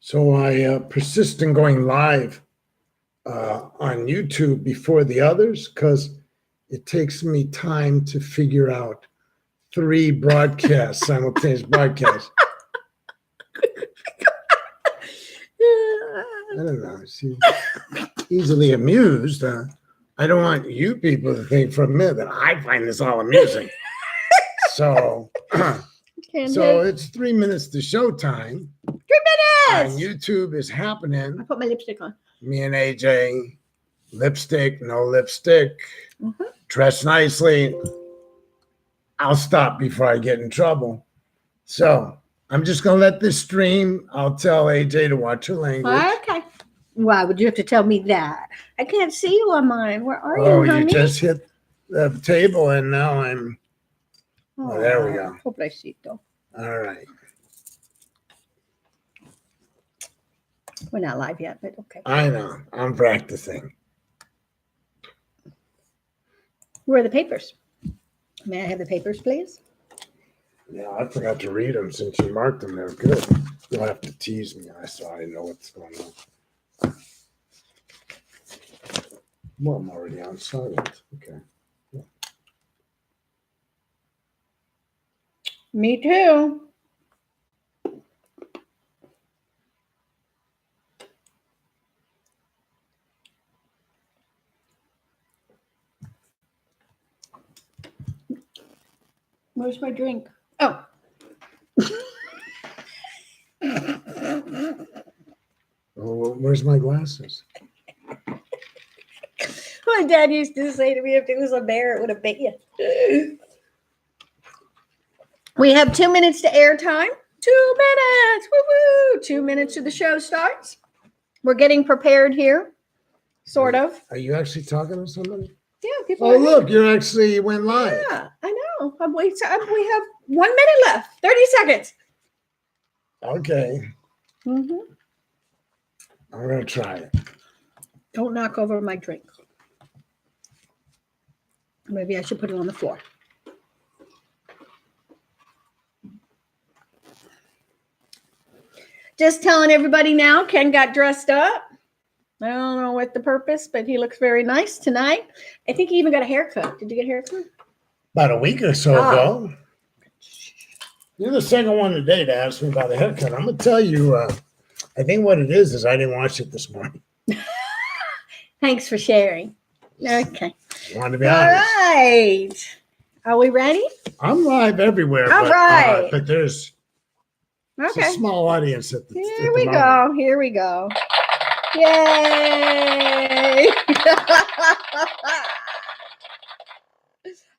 So I persist in going live on YouTube before the others because it takes me time to figure out 3 broadcasts, simultaneous broadcasts. I don't know. She's easily amused. I don't want you people to think for a minute that I find this all amusing. So it's 3 minutes to showtime. 3 minutes! On YouTube is happening. I put my lipstick on. Me and AJ, lipstick, no lipstick, dress nicely. I'll stop before I get in trouble. So I'm just going to let this stream. I'll tell AJ to watch her language. Okay. Why would you have to tell me that? I can't see you on mine. Where are you, honey? You just hit the table and now I'm... Oh, there we go. Pobrecito. All right. We're not live yet, but okay. I know. I'm practicing. Where are the papers? May I have the papers, please? Yeah, I forgot to read them since you marked them. They're good. You'll have to tease me. I know what's going on. Well, I'm already on silent. Okay. Yeah. Me too. Where's my drink? Oh. Oh, where's my glasses? My dad used to say to me, if it was a bear, it would have bit you. We have 2 minutes to air time. 2 minutes. Woo-woo. 2 minutes to the show starts. We're getting prepared here. Sort of. Are you actually talking to somebody? Yeah, people. Oh, look, you went live. Yeah, I know. We have 1 minute left. 30 seconds. Okay. Mm-hmm. I'm going to try it. Don't knock over my drink. Maybe I should put it on the floor. Just telling everybody now, Ken got dressed up. I don't know what the purpose, but he looks very nice tonight. I think he even got a haircut. Did you get a haircut? About a week or so ago. You're the second one today to ask me about the haircut. I'm going to tell you, I think what it is I didn't watch it this morning. Thanks for sharing. Okay. Want to be honest. All right. Are we ready? I'm live everywhere. All right. But there's a small audience at the Here we go. Here we go. Yay!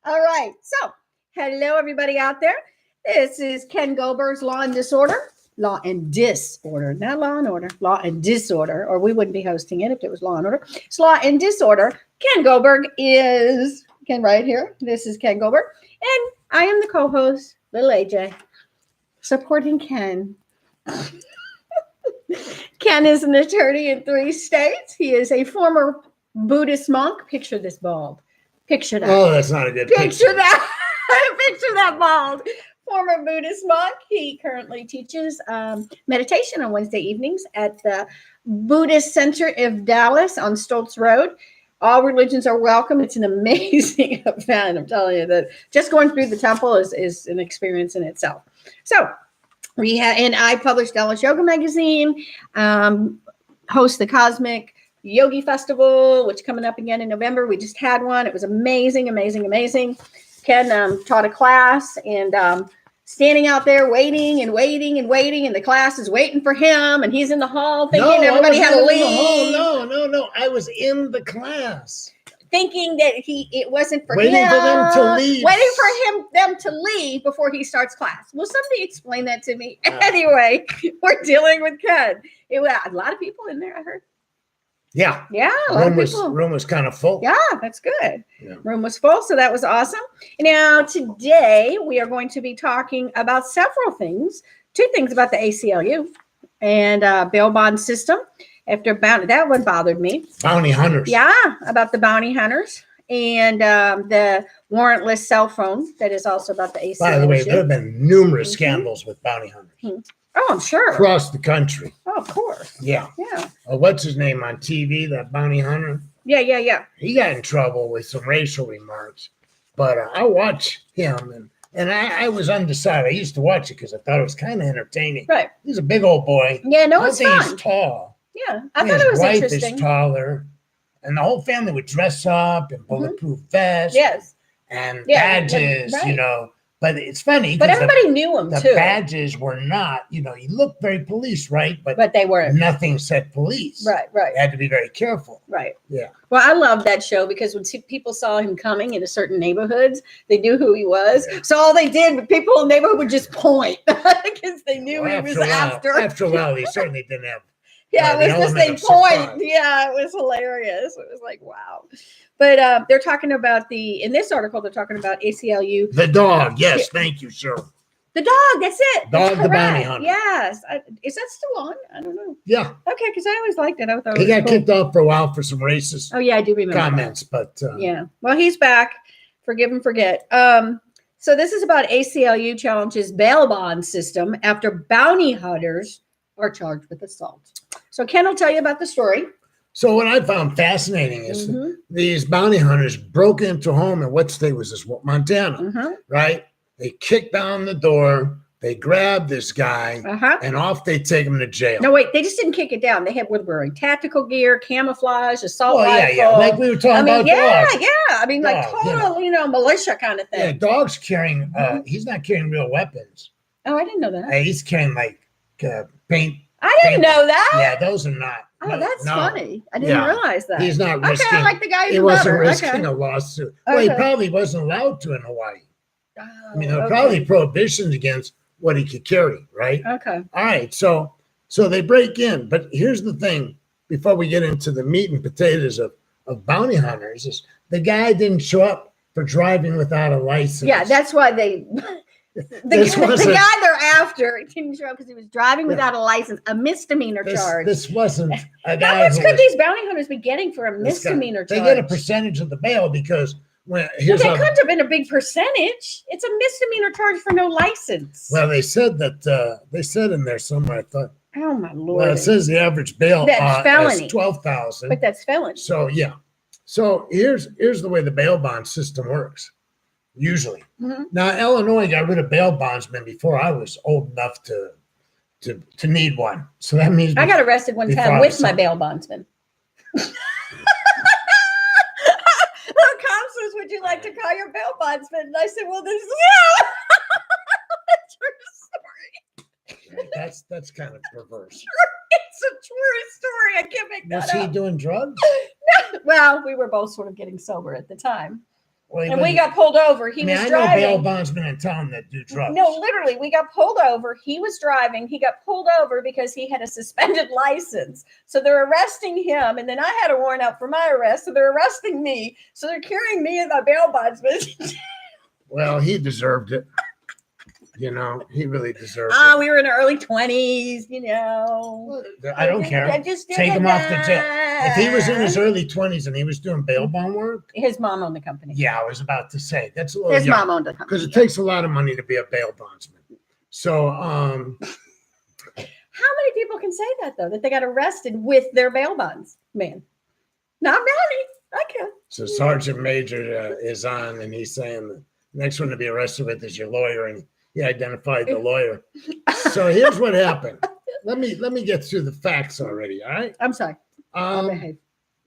All right. So, hello, everybody out there. This is Ken Goldberg's Law and Disorder. Law and Disorder, not Law and Order. Law and Disorder, or we wouldn't be hosting it if it was Law and Order. It's Law and Disorder. Ken Goldberg is Ken right here. This is Ken Goldberg, and I am the co-host, Little AJ, supporting Ken. Ken is an attorney in 3 states. He is a former Buddhist monk. Picture this bald. Picture that. Oh, that's not a good picture. Picture that. Picture that bald. Former Buddhist monk. He currently teaches meditation on Wednesday evenings at the Buddhist Center of Dallas on Stoltz Road. All religions are welcome. It's an amazing event. I'm telling you that just going through the temple is an experience in itself. So we have, and I publish Dallas Yoga Magazine, host the Cosmic Yogi Festival, which is coming up again in November. We just had one. It was amazing, amazing, amazing. Ken taught a class and standing out there waiting and waiting and waiting, and the class is waiting for him, and he's in the hall thinking everybody had to leave. No. I was in the class. Thinking that it wasn't for waiting him. For them to leave. Waiting for them to leave before he starts class. Will somebody explain that to me? Anyway, we're dealing with Ken. It was a lot of people in there, I heard. Yeah. Yeah, a lot of people. Room was kind of full. Yeah, that's good. Yeah. Room was full, so that was awesome. Now, today, we are going to be talking about several things. 2 things about the ACLU and bail bond system. After bounty, that one bothered me. Bounty hunters. Yeah, about the bounty hunters and the warrantless cell phone. That is also about the ACLU. By the way, there have been numerous scandals with bounty hunters. Oh, I'm sure. across the country. Oh, of course. Yeah. Yeah. What's his name on TV? That bounty hunter. Yeah. He got in trouble with some racial remarks, but I watch him and I was undecided. I used to watch it because I thought it was kind of entertaining. Right. He's a big old boy. Yeah, no, I it's think fun. he's tall. Yeah, I And thought his it was wife interesting. is taller, and the whole family would dress up in bulletproof vests Yes, and Yeah, badges, right. you know. But it's funny but 'cause everybody knew him the too. badges were not, you know, you look very police, right? But they weren't. nothing said police. Right. You had to be very careful. Right. Yeah. Well, I love that show because when people saw him coming into certain neighborhoods, they knew who he was. Yeah. So all they did, people in the neighborhood would just point because they knew Well, he was a while- after. After a while, he certainly didn't have. Yeah, the it was just element they of point. surprise. Yeah, it was hilarious. It was like, wow. But they're talking about in this article, they're talking about ACLU. The dog. Yes. Thank you, sir. The dog, that's it. That's Dog the bounty correct. hunter. Yes. Is that still on? I don't know. Yeah. Okay, because I always liked it. I thought it He was got cool. kicked off for a while for some racist Oh, yeah, I do remember that. comments, but Yeah. Well, he's back. Forgive and forget. So this is about ACLU challenges bail bond system after bounty hunters are charged with assault. So Ken will tell you about the story. So what I found fascinating is Mhm, these bounty hunters broke into a home in what state was this? Montana, mhm, right? They kicked down the door, they grabbed this guy, uh-huh. and off they take him to jail. No, wait, they just didn't kick it down. They were wearing tactical gear, camouflage, assault Well, rifle. yeah, like we were talking I mean, about yeah, dogs. yeah. I mean, like Dog, you total, militia kind of Yeah, thing. dogs carrying. He's not carrying real weapons. Oh, I didn't know that. He's carrying like paint. I didn't know that. Yeah, those are not. Oh, no, that's no. funny. I didn't Yeah. realize that. He's not Okay, risking. I like the guy He who's wasn't better. risking Okay. a lawsuit. Well, he Okay. probably wasn't allowed to in Hawaii. Oh, I mean, there were okay. probably prohibitions against what he could carry, right? Okay. All right, so they break in, but here's the thing: before we get into the meat and potatoes of bounty hunters, is the guy didn't show up for driving without a license. Yeah, that's why they. This The wasn't- guy they're after didn't show up because he was driving without a license, a misdemeanor charge. This wasn't a How guy much who could was- these bounty hunters be getting for a this guy- misdemeanor They charge? get a percentage of the bail because when Well, here's they how. couldn't have been a big percentage. It's a misdemeanor charge for no license. Well, they said that they said in there somewhere. I thought. Oh my lord! Well, it says the average bail That's felony. is 12,000. But that's felony. So yeah. So here's the way the bail bond system works. Usually. Mhm. Now Illinois got rid of bail bondsmen before I was old enough to need one. So that means I got arrested one before time I with was my some- bail bondsman. The cop says, "Would you like to call your bail bondsman?" And I said, "Well, this is true story. that's kind of perverse. It's a true story. I can't make Was that he up." doing drugs? Well, we were both sort of getting sober at the time, Well, and we got pulled over. He I mean, was I know bail driving. bondsmen in town that do drugs. No, literally, we got pulled over. He was driving. He got pulled over because he had a suspended license. So they're arresting him, and then I had a warrant out for my arrest. So they're arresting me. So they're carrying me and my bail bondsman. Well, he deserved it. You know, he really deserved We were in our early 20s, it. I don't care. I just did Take him off the jail. If he was in his that. early 20s and he was doing bail bond work, His mom owned the company. yeah, I was about to say that's a little His young. mom owned the company. Because it takes a lot of money to be a bail bondsman. So, How many people can say that, though, that they got arrested with their bail bonds? Man, not many. I can. so Sergeant Major is on, and he's saying the next one to be arrested with is your lawyer, and he identified the lawyer. So here's what happened. Let me get through the facts already. All right. I'm sorry. I'll behave.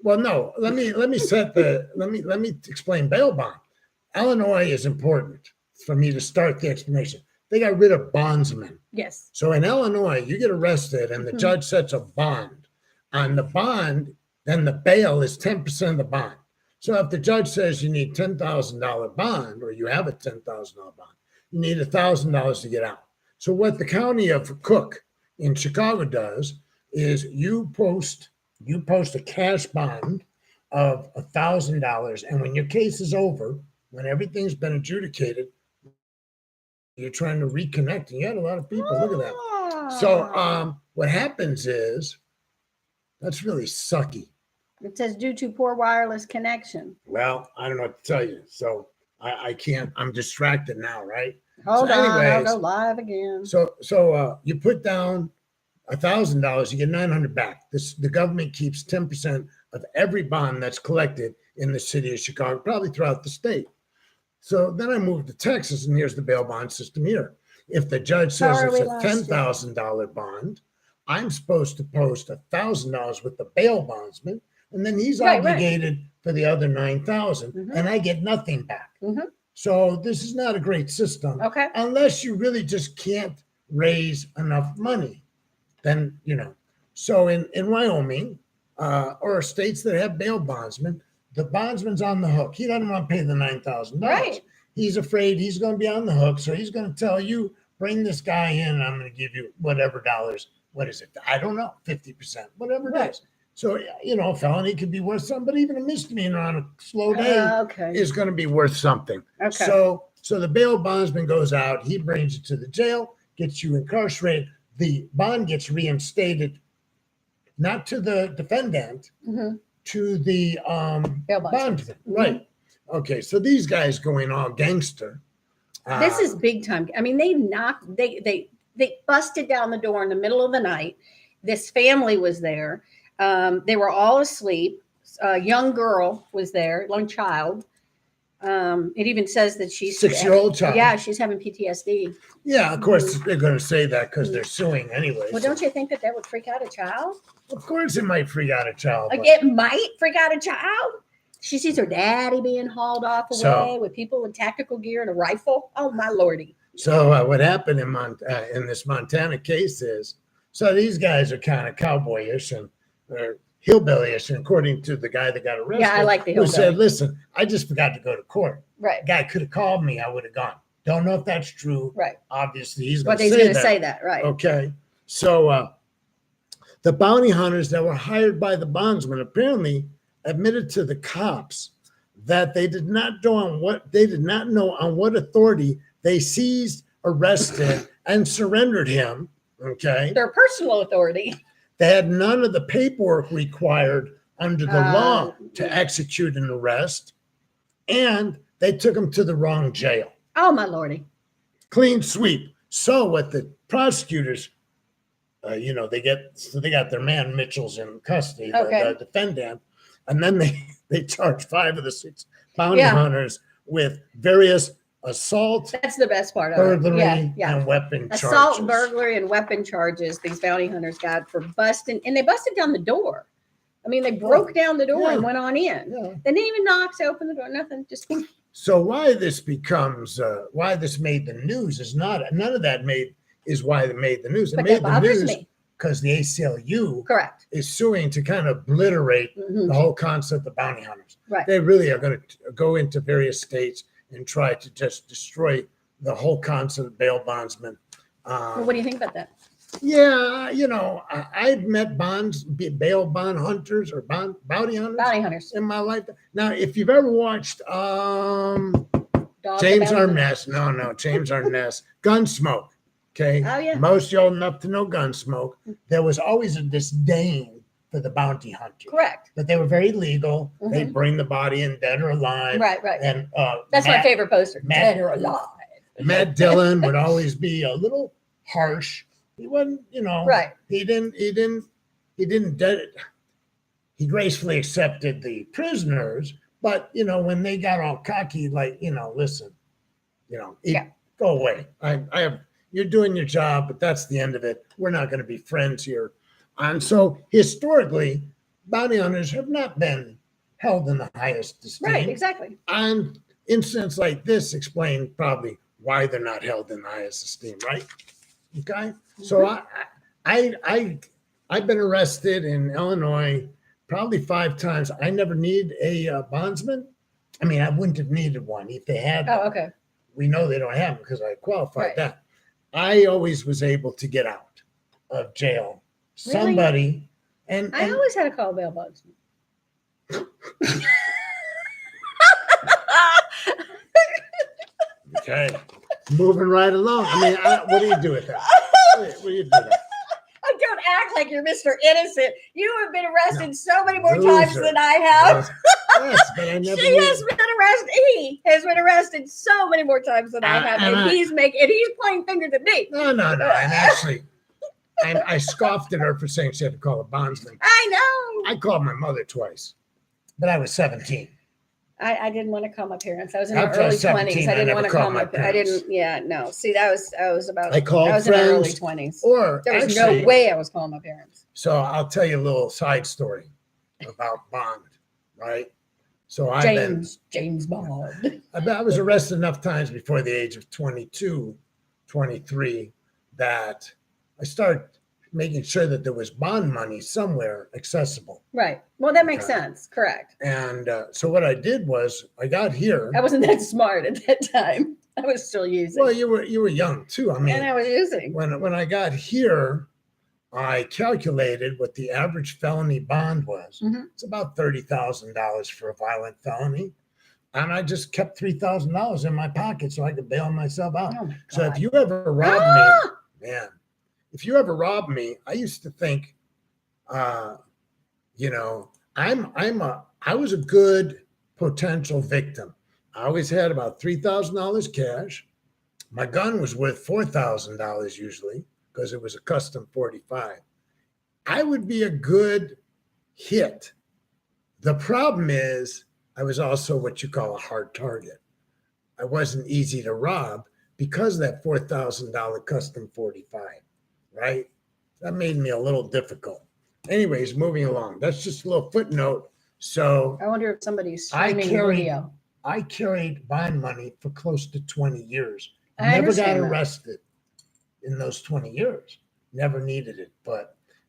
Well, no. Let me explain bail bond. Illinois is important for me to start the explanation. They got rid of bondsmen. Yes. So in Illinois, you get arrested and the Mhm. judge sets a bond. On the bond, then the bail is 10% of the bond. So if the judge says you need $10,000 bond, or you have a $10,000 bond, you need $1,000 to get out. So what the county of Cook in Chicago does is you post a cash bond of $1,000, and when your case is over, when everything's been adjudicated, you're trying to reconnect, and you had a lot of people. Look at that. So what happens is that's really sucky. It says due to poor wireless connection. Well, I don't know what to tell you. So I can't. I'm distracted now, right? Hold So on, I'll anyways, go live again. So you put down $1,000, you get 900 back. The government keeps 10% of every bond that's collected in the city of Chicago, probably throughout the state. So then I moved to Texas, and here's the bail bond system here. If the judge says Sorry, it's we a lost you. $10,000 bond, I'm supposed to post $1,000 with the bail bondsman, and then he's Right. obligated for the other 9,000, Mhm. and I get nothing back. Mhm. So this is not a great system. Okay. Unless you really just can't raise enough money, then, So in Wyoming, or states that have bail bondsmen, the bondsman's on the hook. He doesn't want to pay the $9,000. Right. He's afraid he's going to be on the hook. So he's going to tell you, bring this guy in, and I'm going to give you whatever dollars. What is it? I don't know, 50%, whatever it Right. is. So, a felony could be worth something, but even a misdemeanor on a slow day Okay. is going to be worth something. Okay. So the bail bondsman goes out, he brings you to the jail, gets you incarcerated. The bond gets reinstated, not to the defendant, Mhm. to the Bail bondsman. bondsman. Right. Okay. So these guys going all gangster. This is big time. I mean, they busted down the door in the middle of the night. This family was there. They were all asleep. A young girl was there, young child. It even says that she's 6-year-old child. Yeah, she's having PTSD. Yeah, of course they're going to say that because they're suing anyway. Well, don't you think that would freak out a child? Of course, it might freak out a child. Like but- it might freak out a child. She sees her daddy being hauled off away with people with tactical gear and a rifle. Oh my lordy! So what happened in this Montana case is, so these guys are kind of cowboyish and they're hillbillyish, and according to the guy that got arrested, Yeah, I like the who hillbilly. said, "Listen, I just forgot to go to court. Right, Guy could have called me, I would have gone. Don't know if that's true. right. Obviously, he's But going he's to going to say that, right? Okay, so the bounty hunters that were hired by the bondsman apparently admitted to the cops that they did not know on what authority they seized, arrested, and surrendered him. Okay, Their personal authority. they had none of the paperwork required under the law to yeah. execute an arrest, and they took him to the wrong jail. Oh my lordy! Clean sweep. So what the prosecutors, they got their man Mitchell's in custody, the defendant, and then they charged 5 of the 6 bounty hunters with various assault, That's the best part of burglary, it. Yeah. and weapon Assault, charges. burglary, and weapon charges. These bounty hunters got for busting, and they busted down the door. I mean, they broke down the door and Yeah. went on in. Yeah. They didn't even knock to open the door. Nothing. Just So why this made the news is none of that is why it made the news. It but made that the bothers news me. because the ACLU Correct. is suing to kind of obliterate Mhm. the whole concept of bounty hunters. Right. They really are going to go into various states and try to just destroy the whole concept of bail bondsmen. Well, what do you think about that? Yeah, I've met bail bond hunters or bounty hunters Bounty hunters. in my life. Now, if you've ever watched Dog James bounty Arness, no, James Arness, Gunsmoke. Okay. Oh, yeah. Most you old enough to know Gunsmoke. There was always a disdain for the bounty hunters. Correct. But they were very legal. Mhm. They'd bring the body in dead or alive. Right. And That's my favorite poster. Matt- Dead or alive. Matt Dillon would always be a little harsh. He wasn't, Right. He gracefully accepted the prisoners, but when they got all cocky, like, listen, Yeah. go away. You're doing your job, but that's the end of it. We're not going to be friends here. And so historically, bounty hunters have not been held in the highest esteem. Right. Exactly. And incidents like this explain probably why they're not held in the highest esteem, right? Okay. So I've been arrested in Illinois probably 5 times. I never need a bondsman. I mean, I wouldn't have needed one if they had. Oh, okay. We know they don't have them because I qualified Right. that. I always was able to get out of jail. Really? Somebody, and I always had a call bail bondsman. okay, moving right along. I mean, what do you do with that? What do you do with that? I don't act like you're Mr. Innocent. You have been arrested so many more times Loser. than I have. Yes, but I never. He has been arrested. He has been arrested so many more times than I have, and he's playing fingers at me. No. And actually, I scoffed at her for saying she had to call a bondsman. I know. I called my mother twice, but I was 17. I didn't want to call my parents. I was in After my I early was 17, 20s. I didn't never want to called call my my. I parents. didn't. Yeah, no. See, I was about. I called I was in my early friends, 20s. or There was actually, no way I was calling my parents. So I'll tell you a little side story about Bond, right? So James Bond. I was arrested enough times before the age of 22, 23 that I started making sure that there was bond money somewhere accessible. Right. Well, that makes Okay. sense. Correct. And so what I did was I got here. I wasn't that smart at that time. I was still using. Well, you were young too. I mean, and I was using. when I got here, I calculated what the average felony bond was. Mhm. It's about $30,000 for a violent felony. And I just kept $3,000 in my pocket so I could bail myself out. Oh my So if God. you ever rob me, man, if you ever rob me, I used to think, you know, I was a good potential victim. I always had about $3,000 cash. My gun was worth $4,000 usually because it was a custom 45. I would be a good hit. The problem is I was also what you call a hard target. I wasn't easy to rob because of that $4,000 custom 45, right? That made me a little difficult. Anyways, moving along. That's just a little footnote. So I wonder if somebody's I streaming carried- video. I carried bond money for close to 20 years. I Never got understand that. arrested in those 20 years. Never needed it.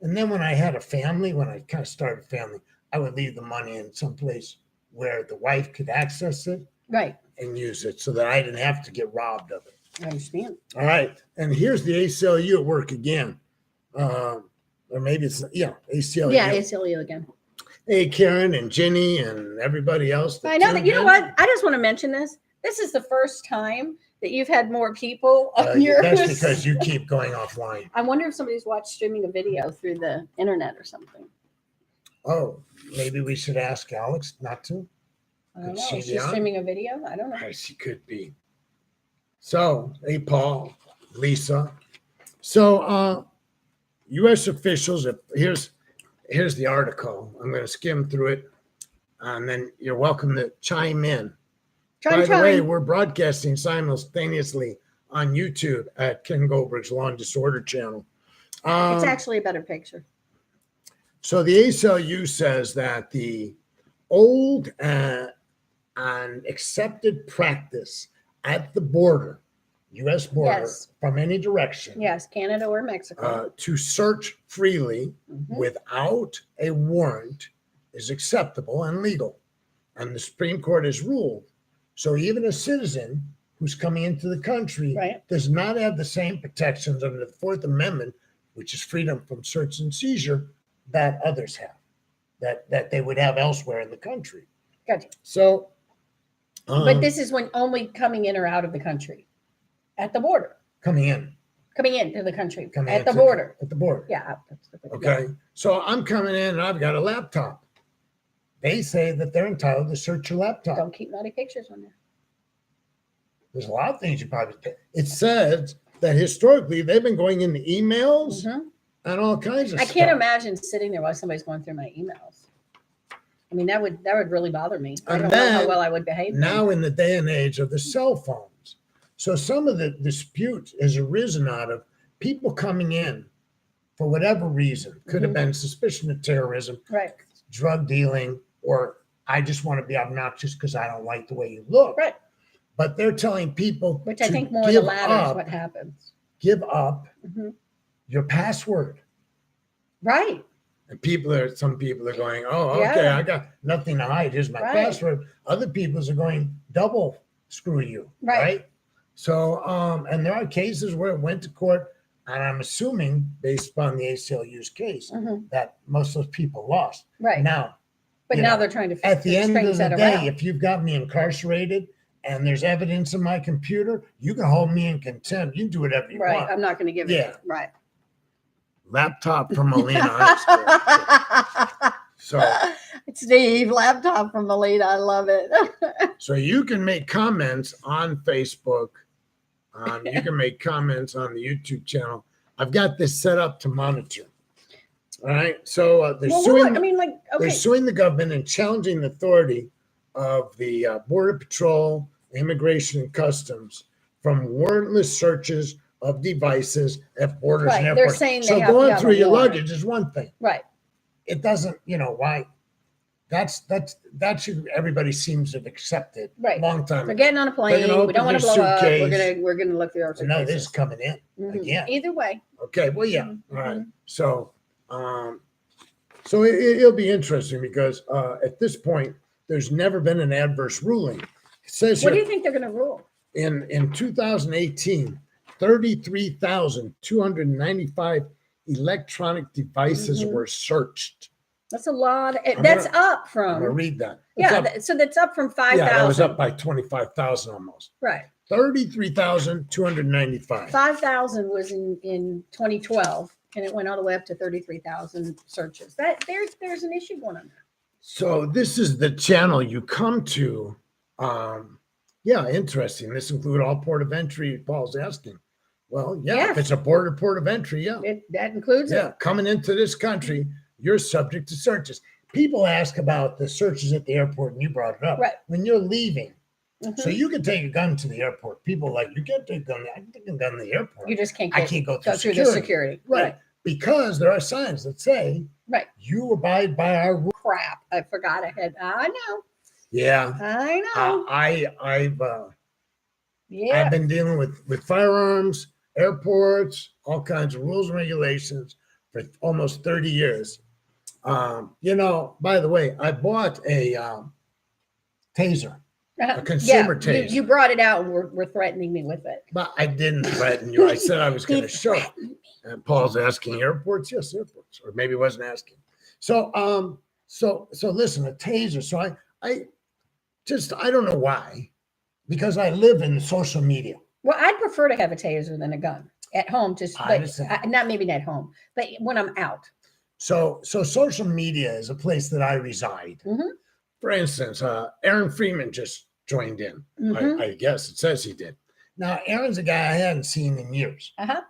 And then when I had a family, when I kind of started a family, I would leave the money in some place where the wife could access it Right. and use it so that I didn't have to get robbed of it. I understand. All right. And here's the ACLU at work again. Or maybe it's, ACLU. Yeah, it's you again. Hey, Karen and Ginny and everybody else. I know that. tuned You know in. what? I just want to mention this. This is the first time that you've had more people on your. That's because you keep going offline. I wonder if somebody's watched streaming a video through the internet or something. Oh, maybe we should ask Alex not to. I don't Could know. she Is be she on? streaming a video? I don't know. Yes, she could be. So, hey, Paul, Lisa. So, U.S. officials, here's the article. I'm going to skim through it, and then you're welcome to chime in. By the way, we're broadcasting simultaneously on YouTube at Ken Goldberg's Law and Disorder channel. It's actually a better picture. So the ACLU says that the old and accepted practice at the border, U.S. border, Yes. from any direction, Yes, Canada or Mexico. to search freely Mhm. without a warrant is acceptable and legal. And the Supreme Court has ruled. So even a citizen who's coming into the country Right. does not have the same protections under the Fourth Amendment, which is freedom from search and seizure, that others have, that they would have elsewhere in the country. Gotcha. So, But this is when only coming in or out of the country, at the border, coming into the country, Coming at the into- border. at the border. Yeah. Okay. So I'm coming in and I've got a laptop. They say that they're entitled to search your laptop. Don't keep naughty pictures on there. There's a lot of things you probably. It says that historically they've been going into emails Mhm. and all kinds of I stuff. can't imagine sitting there while somebody's going through my emails. I mean, that would really bother me. I And don't know how then, well I would behave. then. Now in the day and age of the cell phones. So some of the dispute has arisen out of people coming in for whatever reason. Could have Mhm. been suspicion of terrorism, Right. drug dealing, or I just want to be obnoxious because I don't like the way you look. Right. But they're telling people Which I to think more the give latter is up, what happens. give up Mhm. your password. Right. And some people are going, oh, okay, Yeah. I got nothing to hide. Here's my Right. password. Other people are going, double screw you. Right. Right. So, and there are cases where it went to court, and I'm assuming, based upon the ACLU's case, Mhm. that most of those people lost. Right. Now, But you now know, they're trying to at the end string of the that day, around. if you've got me incarcerated and there's evidence in my computer, you can hold me in contempt. You can do whatever you Right. want. I'm not going to give Yeah. it. Right. laptop from Molina High School. So, Steve, laptop from Melita. I love it. so you can make comments on Facebook. You can make comments on the YouTube channel. I've got this set up to monitor. All right. So they're Well, suing. look, I mean, like, They're okay. suing the government and challenging the authority of the Border Patrol, Immigration and Customs from warrantless searches of devices at borders Right. and They're airports. saying they So have to going have through a your warrant. luggage is one thing. Right. It doesn't, why? That should everybody seems to have accepted Right. long time We're ago. getting on a plane. gonna We don't want to open blow your up. suitcase. We're gonna look through our So no, this is suitcases. coming in Mhm. again. Either way. Okay, well, yeah. Mhm. All right. So, so it'll be interesting because at this point, there's never been an adverse ruling. It says What do here, you think they're gonna rule? in 2018, 33,295 electronic devices Mhm. were searched. That's a lot. I'm That's gonna- up I'm from. gonna read that. It's Yeah. up- So that's up from 5,000. yeah, that was up by 25,000 almost. Right. 33,295. 5,000 was in 2012, and it went all the way up to 33,000 searches. There's an issue going on there. So this is the channel you come to. Yeah, interesting. This include all port of entry. Paul's asking. Well, yeah, if Yes. it's a port of entry, yeah. That includes Yeah, it. coming into this country, you're subject to searches. People ask about the searches at the airport, and you brought it up. Right. When you're leaving, Mhm. so you can take a gun to the airport. People are like, you can't take a gun. I can take a gun to the airport. You just can't I get, can't go go through through security. the security. Right. Because there are signs that say, Right. you abide by our rules. Crap. I forgot I know. Yeah. I know. I've Yeah. been dealing with firearms, airports, all kinds of rules and regulations for almost 30 years. By the way, I bought a taser, consumer taser. You brought it out and were threatening me with it. but I didn't threaten you. I said I was going to He show. threatened me. And Paul's asking airports. Yes, airports, or maybe he wasn't asking. So, so listen, a taser. So I don't know why, because I live in social media. Well, I'd prefer to have a taser than a gun at home. I understand. Not maybe not at home, but when I'm out. So social media is a place that I reside. Mhm. For instance, Aaron Freeman just joined in. Mhm. I guess it says he did. Now, Aaron's a guy I hadn't seen in years. Uh-huh.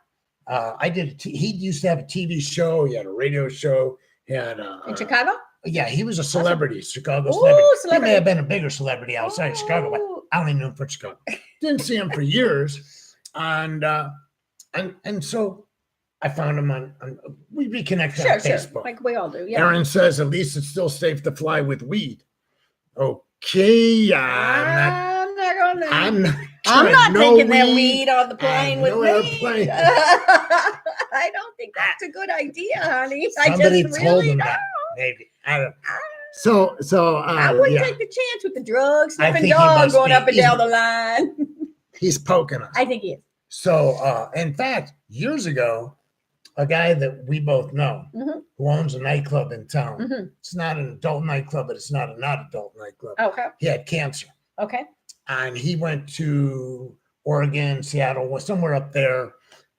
He used to have a TV show. He had a radio show. He had In Chicago? yeah, he was a celebrity, Chicago Ooh, celebrity. He celebrity. may have been a bigger celebrity outside Chicago, but Ooh. I only knew him for Chicago. Didn't see him for years, and so I found him on we reconnected on Sure. Facebook. Like we all do. Yeah. Aaron says at least it's still safe to fly with weed. Okay, I'm not no taking that weed on the plane and with no me. airplane. I don't think that's a good idea, honey. Somebody I just told really him don't. that. Maybe I don't. So I wouldn't yeah, take the chance with the drugs, I sniffing think he dog must going be- up and he's- down the line. he's poking us. I think he is. So, in fact, years ago, a guy that we both know Mhm. who owns a nightclub in town. Mhm. It's not an adult nightclub, but it's not a not adult nightclub. Okay. He had cancer, Okay. and he went to Oregon, Seattle, somewhere up there,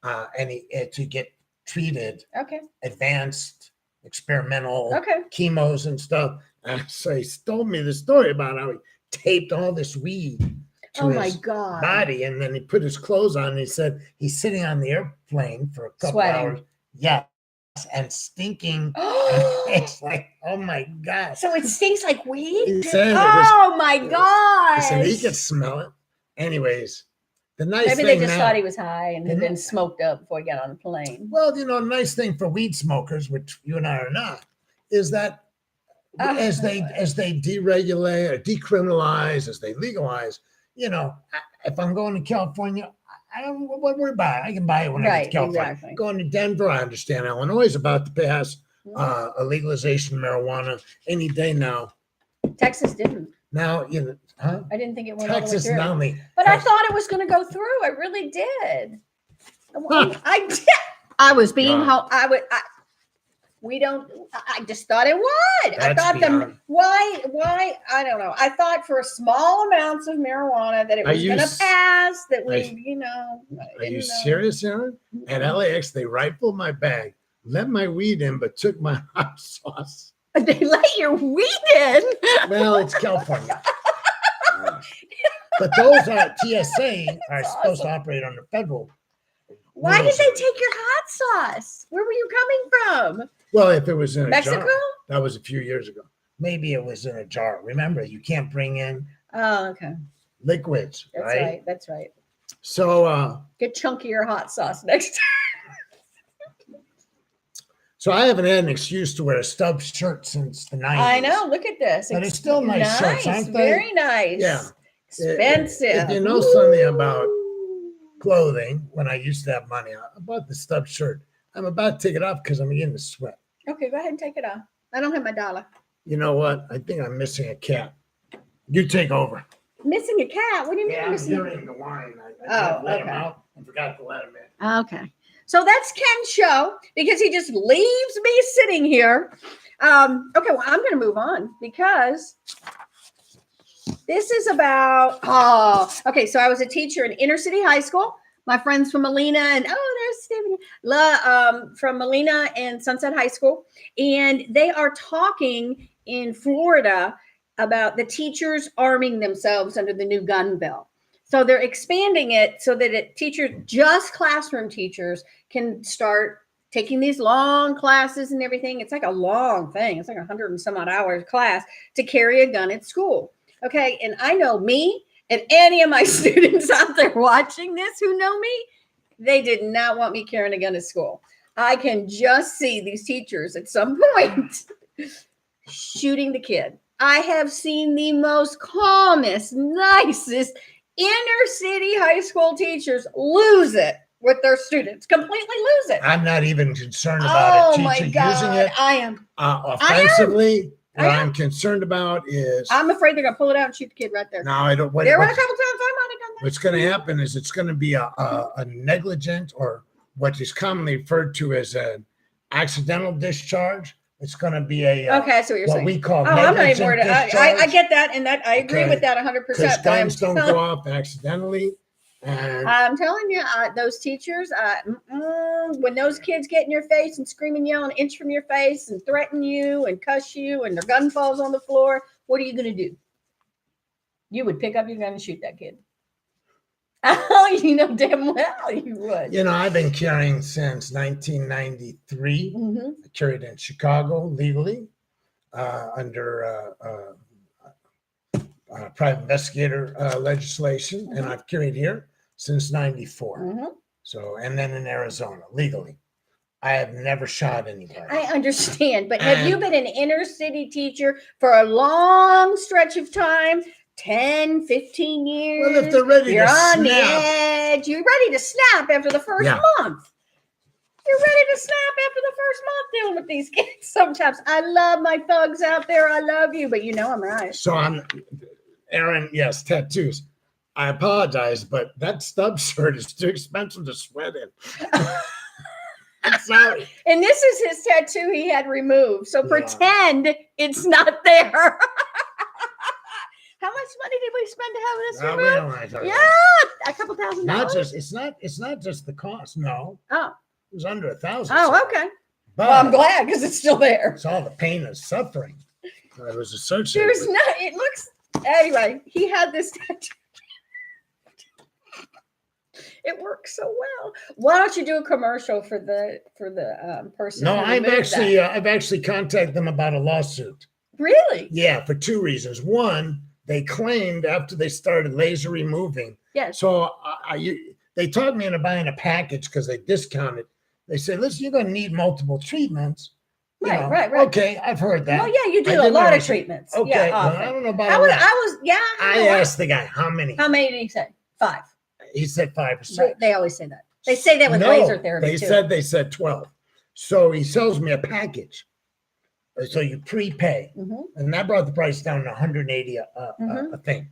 and to get treated, Okay. advanced experimental Okay. chemos and stuff. And so he told me the story about how he taped all this weed to Oh my his God. body, and then he put his clothes on. And he said he's sitting on the airplane for a couple Sweating. hours. Yes, and stinking. It's like, oh my gosh. So it stinks like weed? He said it was- Oh my God. He said he could smell it. Anyways, the nice Maybe thing they just now, thought he was high and had Mhm. been smoked up before he got on the plane. well, the nice thing for weed smokers, which you and I are not, is that as they deregulate or decriminalize, as they legalize, if I'm going to California, I don't worry about it. I can buy it when I get Right, to California. exactly. Going to Denver, I understand Illinois is about to pass Mhm. a legalization of marijuana any day now. Texas didn't. Now, huh? I didn't think it went all the way Texas through. not only But I has- thought it was going to go through. I really did. I did. I was being Wow. we don't. I just thought it would. I That's thought beyond- why? I don't know. I thought for small amounts of marijuana that it Are was you going to s- pass. That we, are I you didn't know. serious, Aaron? At LAX, they rifled my bag. let my weed in, but took my hot sauce. They let your weed in. Well, it's California. But those are TSA are That's supposed to awesome. operate under federal. Why did rules. they take your hot sauce? Where were you coming from? Well, if it was in a Mexico? jar, that was a few years ago. Maybe it was in a jar. Remember, you can't bring in Oh, okay. liquids, That's right? right. That's right. So, Get chunkier hot sauce next time. so I haven't had an excuse to wear a stubbed shirt since the 90s. I know. Look at this. But it's still nice shirts, aren't they? Very nice. Yeah. Expensive. If you know something about Ooh. clothing, when I used to have money, I bought the stubbed shirt. I'm about to take it off because I'm beginning to sweat. Okay, go ahead and take it off. I don't have my dollar. You know what? I think I'm missing a cat. You take over. Missing a cat? What do you mean? Yeah, I'm missing a hearing the wine. Oh, let him okay. out. I forgot to let him in. Okay. So that's Ken's show because he just leaves me sitting here. Okay, well, I'm going to move on because this is about, okay. So I was a teacher in inner city high school. My friends from Molina and, there's Stephanie, from Molina and Sunset High School. And they are talking in Florida about the teachers arming themselves under the new gun bill. So they're expanding it so that teachers, just classroom teachers, can start taking these long classes and everything. It's like a long thing. It's like 100 and some odd hours class to carry a gun at school. Okay. And I know me and any of my students out there watching this who know me, they did not want me carrying a gun at school. I can just see these teachers at some point shooting the kid. I have seen the most calmest, nicest inner city high school teachers lose it with their students, completely lose it. I'm not even concerned about a teacher using it I am. offensively. I What am. I'm concerned about is I'm afraid they're going to pull it out and shoot the kid right there. no, I don't. There were a couple times I might have done that. What's going to happen is it's going to be a negligent or what is commonly referred to as an accidental discharge. It's going to be a Okay, I see what you're what saying. we call I'm not even negligent worried. I discharge. get that, and that I agree Okay. with that 100%. Because but I'm guns don't go off accidentally. And I'm telling you, those teachers, when those kids get in your face and scream and yell an inch from your face and threaten you and cuss you and their gun falls on the floor, what are you going to do? You would pick up your gun and shoot that kid. Oh, you know damn well you would. you know, I've been carrying since 1993. Mm-hmm. I carried in Chicago legally under private investigator legislation, and I've carried here since 94. Mm-hmm. So, and then in Arizona legally. I have never shot anybody. I understand, but have you been an inner city teacher for a long stretch of time? 10, 15 years? Well, if they're ready You're to on the snap, edge. You're ready to snap after the first Yeah. month. You're ready to snap after the first month dealing with these kids. Sometimes I love my thugs out there. I love you, but you know I'm right. so Aaron, yes, tattoos. I apologize, but that stub shirt is too expensive to sweat in. I'm sorry. And this is his tattoo he had removed. So Yeah. pretend it's not there. How much money did we spend to have this I removed? realize that. Yeah, a couple $1,000. Not just it's not just the cost. No, Oh, it was under 1,000. oh, okay. But Well, I'm glad because it's still there. it's all the pain and suffering that was associated. There's with it. not. It looks. Anyway, he had this tattoo. It works so well. Why don't you do a commercial for the person? No, who I've removed actually contacted them about a lawsuit. that? Really? Yeah, for two reasons. One, they claimed after they started laser removing. Yes. So they talked me into buying a package because they discounted. They said, "Listen, you're going to need multiple treatments." You Right, know, right, right. Okay, I've heard that. Well, yeah, you I do a didn't lot of understand. treatments. Okay, Yeah, well, often. I don't know about I all was. that. I was. Yeah. I asked the guy how many. How many did he say? 5. He said 5 or 6. Right. They always say that. They say that with No, laser therapy They too. said 12. So he sells me a package. So you prepay, Mhm. and that brought the price down to 180 Mhm. a thing.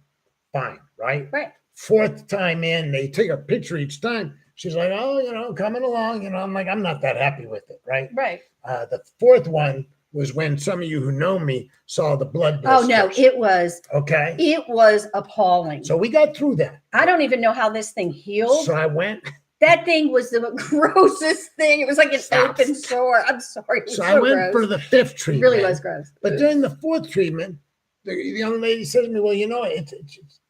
Fine, right? Right. Fourth time in, they take a picture each time. She's like, "Oh, coming along." I'm like, I'm not that happy with it, right? Right. The fourth one was when some of you who know me saw the blood Oh no, blisters. Okay. it was appalling. So we got through that. I don't even know how this thing healed. So I went That thing was the grossest thing. It was like an Stop. open sore. I'm sorry. It was So so I went gross. for the 5th It treatment. really was gross. But during the 4th treatment, the young lady said to me, well, you know, it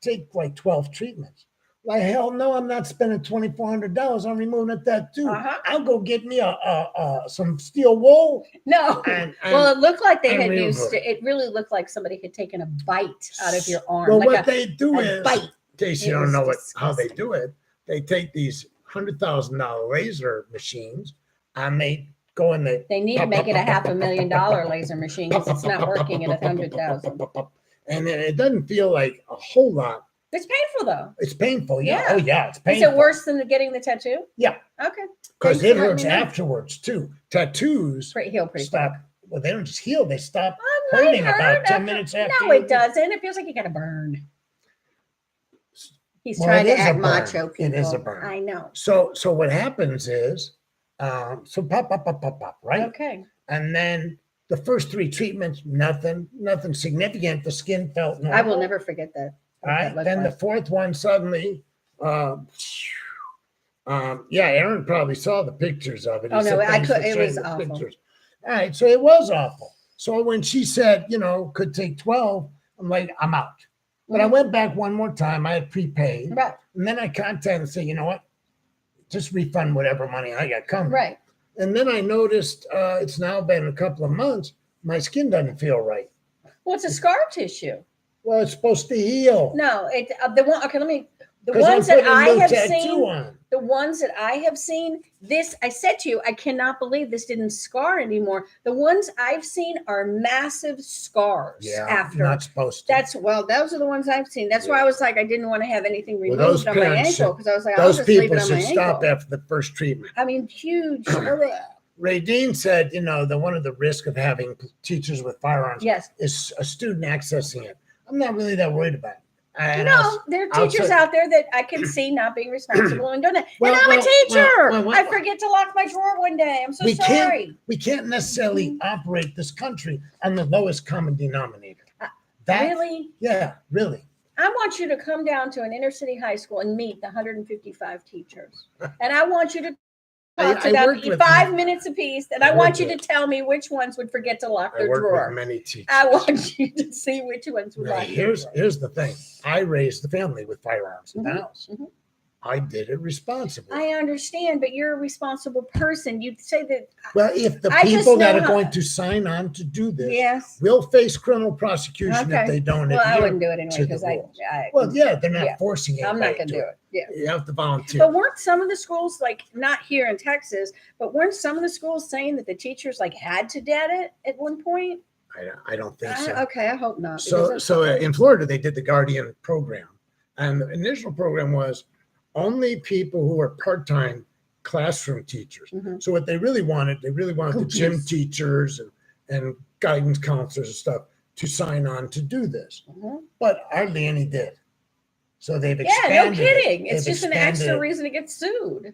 take like 12 treatments. Like, hell no, I'm not spending $2,400 on removing a tattoo. Uh-huh. I'll go get me some steel wool. No. And Well, it looked like they and had remove used it. it. It really looked like somebody had taken a bite out of your arm. Well, like what they do a is, bite. in case you It don't was know how they disgusting. do it, they take these $100,000 laser machines and they go in the. They need to make it a $500,000 laser machine because it's not working at 100,000. And it doesn't feel like a whole lot. It's painful though. It's painful. Yeah. Yeah. Oh, yeah. It's Is painful. it worse than getting the tattoo? Yeah. Okay. Because Thanks it for letting hurts me know. afterwards too. Tattoos Heal pretty stop. quick. Well, they don't just heal, they stop It might hurting hurt about 10 after- minutes after. No, you- it doesn't. It feels like you got a burn. He's Well, trying it to is a act burn. macho. It is a people. burn. I know. So what happens is, so pop, right? Okay. And then the first 3 treatments, nothing significant. The skin felt normal. I will never forget that. All right. Then the 4th one suddenly, yeah, Aaron probably saw the pictures of it. He Oh, no, said, I "Thanks could- for it sharing was the awful." pictures." All right, so it was awful. So when she said, you know, could take 12, I'm like, I'm out. But I went back one more time. I had prepaid. Right. And then I contacted and said, you know what? Just refund whatever money I got coming. Right. And then I noticed it's now been a couple of months. My skin doesn't feel right. Well, it's a scar tissue. Well, it's supposed to heal. No, it the one. Okay, let me. The 'Cause I'm ones that putting a I new have tattoo seen. on. The ones that I have seen, this, I said to you, I cannot believe this didn't scar anymore. The ones I've seen are massive scars Yeah, after. not supposed to. Those are the ones I've seen. That's why I was like, I didn't want to have anything Well, removed those on my parents ankle should- because I was like, I'll Those just leave people it on my should stop ankle. after the first treatment. I mean, huge. Ray Dean said, you know, that one of the risks of having teachers with firearms Yes. is a student accessing it. I'm not really that worried about it. And No, there are I'll teachers say- out there that I can see not being responsible and doing that. Well, and I'm well, a teacher. well, I forget to lock my drawer one day. I'm so we sorry. we can't necessarily operate this country on the lowest common denominator. That, Really? Yeah, really. I want you to come down to an inner city high school and meet the 155 teachers. And I want you to talk to I them worked with 5 them. minutes apiece. And I I want worked you to with- tell me which ones would forget to lock I their work drawer. with many teachers. I want you to see which ones would Now, lock their drawer. here's the thing. I raised the family with firearms in the Mhm, house. mhm. I did it responsibly. I understand, but you're a responsible person. You'd say that, Well, if the I just people that know are how- going to sign on to do this yes. will face criminal prosecution Okay. if they don't Well, I adhere wouldn't do it anyway to the because rules. I Well, yeah, they're not Yeah. forcing it. I'm not going to do it. Yeah. You have to volunteer. But weren't some of the schools, like not here in Texas, but weren't some of the schools saying that the teachers like had to dad it at one point? I don't think so. Okay, I hope not. So, because so in Florida, they did the Guardian program, and the initial program was only people who are part-time classroom teachers. Mhm. So what they really wanted the gym Cookies. teachers and guidance counselors and stuff to sign on to do this, Mhm. but hardly any did. So they've Yeah, expanded. no kidding. it. It's They've just an expanded extra it. reason to get sued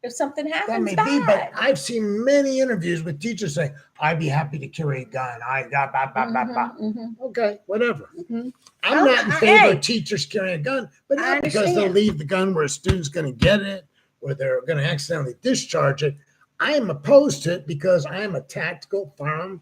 if something That happens. may be, but bad. I've seen many interviews with teachers saying, "I'd be happy to carry a gun." I got Mhm, Okay, whatever. mhm. I'm Oh, not in favor hey. of teachers carrying a gun, but I not because they'll understand. leave the gun where a student's going to get it or they're going to accidentally discharge it. I am opposed to it because I am a tactical firearm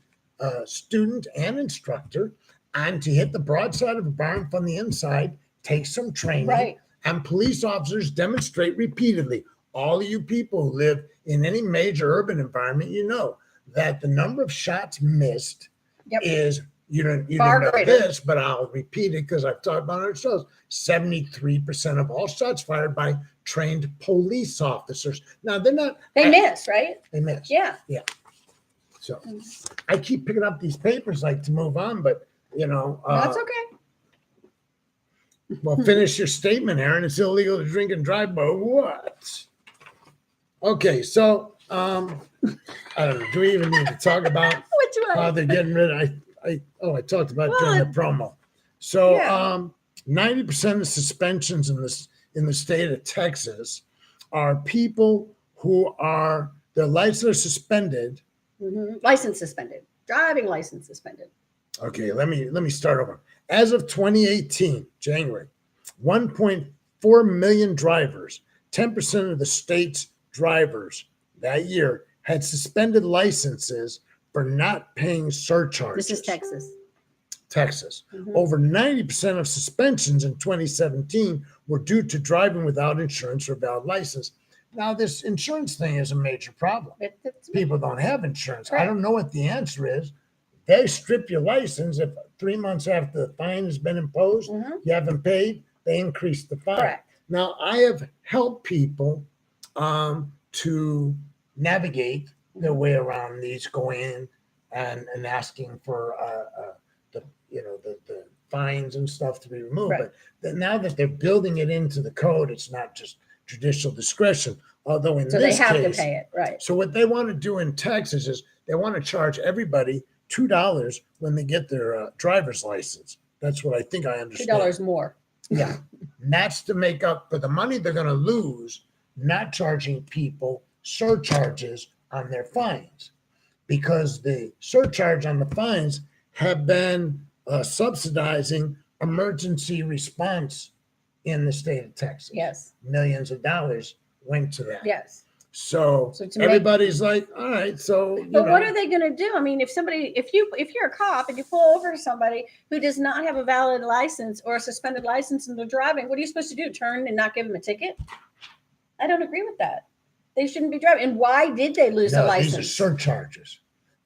student and instructor. And to hit the broadside of a barn from the inside takes some training. Right. And police officers demonstrate repeatedly. All of you people who live in any major urban environment, you know that the number of shots missed Yep. is, you don't Far know greater. this, but I'll repeat it because I've talked about it on our shows. 73% of all shots fired by trained police officers. Now they're not, They miss, right? they miss. Yeah. So I keep picking up these papers like to move on, but you know, That's okay. well, finish your statement, Aaron. It's illegal to drink and drive, but what? Okay, so I don't know. Do we even need to talk about What do how I? they're getting rid of? I talked about Well, during the promo. So yeah. 90% of suspensions in the state of Texas are people who are their licenses are suspended. Mhm. License suspended. Driving license suspended. Okay, let me start over. As of 2018, January, 1.4 million drivers 10% of the state's drivers that year had suspended licenses for not paying surcharges. This is Texas. Texas. Mhm. Over 90% of suspensions in 2017 were due to driving without insurance or valid license. Now, this insurance thing is a major problem. It's- People don't have insurance. I Correct. don't know what the answer is. They strip your license if 3 months after the fine has been imposed, Mhm. you haven't paid, they increase the fine. Correct. Now, I have helped people to navigate their way around these, going in and asking for the fines and stuff to be removed. Right. But now that they're building it into the code, it's not just judicial discretion. Although in So they this have case, to pay it, right? so what they want to do in Texas is they want to charge everybody $2 when they get their driver's license. That's what I think I understand. $2 more. Yeah. And that's to make up for the money they're going to lose not charging people surcharges on their fines, because the surcharge on the fines have been subsidizing emergency response in the state of Texas. Yes. Millions of dollars went to that. Yes. So So to make- everybody's like, all right, so But what are they going to do? I mean, if you're a cop and you pull over somebody who does not have a valid license or a suspended license and they're driving, what are you supposed to do? Turn and not give them a ticket? I don't agree with that. They shouldn't be driving. And why did they lose a no, these are license? surcharges.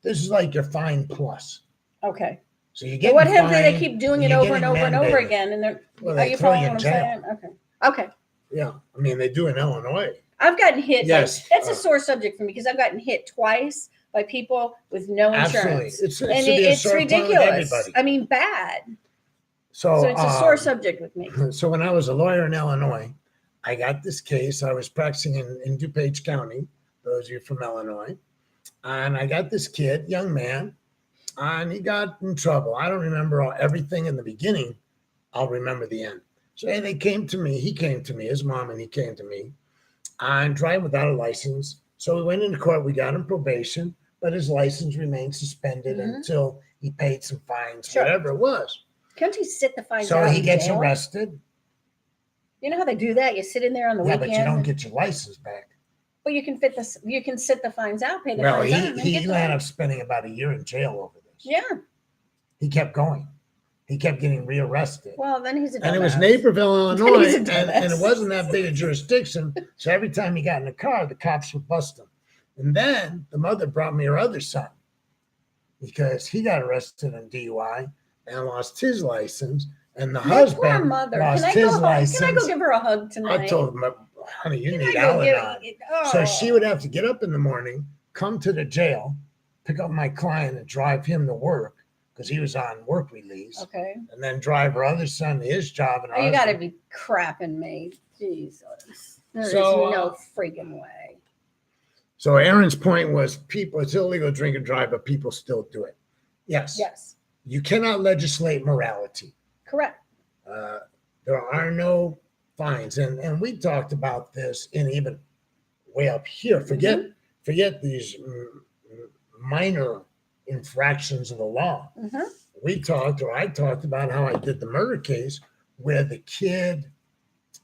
This is like your fine plus. Okay. So you But get what if they keep doing it you're over and getting over and over mandated. again? And they're, Well, are they you throw following you what in I'm jail. saying? Okay. Okay. Yeah, I mean they do in Illinois. I've gotten hit. Yes, That's a sore subject for me because I've gotten hit twice by people with no Absolutely, insurance. it's And should be a it's sore point with ridiculous. everybody. I mean, bad. So So it's a sore subject with me. So when I was a lawyer in Illinois, I got this case. I was practicing in DuPage County. Those of you from Illinois, and I got this kid, young man, and he got in trouble. I don't remember everything in the beginning. I'll remember the end. So they came to me. He came to me, his mom, and he came to me. I'm driving without a license. So we went into court. We got him probation, but his license remained suspended Mhm. until he paid some fines, Sure. whatever it was. Can't you sit the fines So out he in gets jail? arrested. You know how they do that? You sit in there on the Yeah, weekend. but you don't get your license back. Well, you can You can sit the fines out, pay the Well, fines out, and then he get the ended up spending about a year in jail over this. Yeah. He kept going. He kept getting rearrested. Well, then he's a dumbass. And it was Naperville, He's Illinois, a and dumbass. it wasn't that big a jurisdiction. So every time he got in the car, the cops would bust him. And then the mother brought me her other son because he got arrested on DUI and lost his license. And the My poor husband mother. lost Can I his go? license. Can I go give her a hug tonight? I told him, honey, you Can need I go Al-Anon. So Oh. she would have to get up in the morning, come to the jail, pick up my client and drive him to work because he was on work release, Okay. and then drive her other son to his job. And her Oh, you got to husband- be crapping me. Jesus. There's So, no freaking way. So Aaron's point was it's illegal to drink and drive, but people still do it. Yes. Yes. You cannot legislate morality. Correct. There are no fines. And we talked about this in even way up here. Forget these minor infractions of the law. Mhm. I talked about how I did the murder case where the kid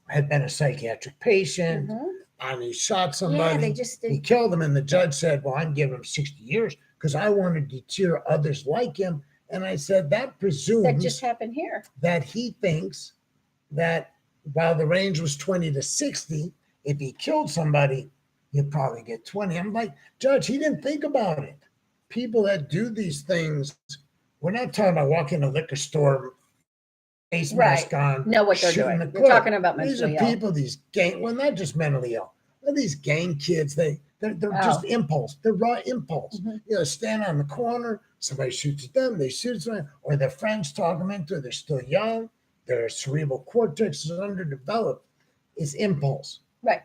had been a psychiatric patient Mhm. and he shot Yeah, somebody. they just He did. killed him, and the judge said, well, I'm giving him 60 years because I want to deter others like him. And I said, that presumes That just happened here. that he thinks that while the range was 20 to 60, if he killed somebody, he'd probably get 20. I'm like, Judge, he didn't think about it. People that do these things, we're not talking about walking in a liquor store, face mask on, Know what they're shooting doing. the We're clip. talking about These are mentally ill. people, these gang, well, not just mentally ill. Well, these gang kids, they're just impulse. They're raw impulse. Mhm. You know, stand on the corner, somebody shoots at them, they shoot at somebody, or their friends talk them into it. They're still young. Their cerebral cortex is underdeveloped. It's impulse. Right.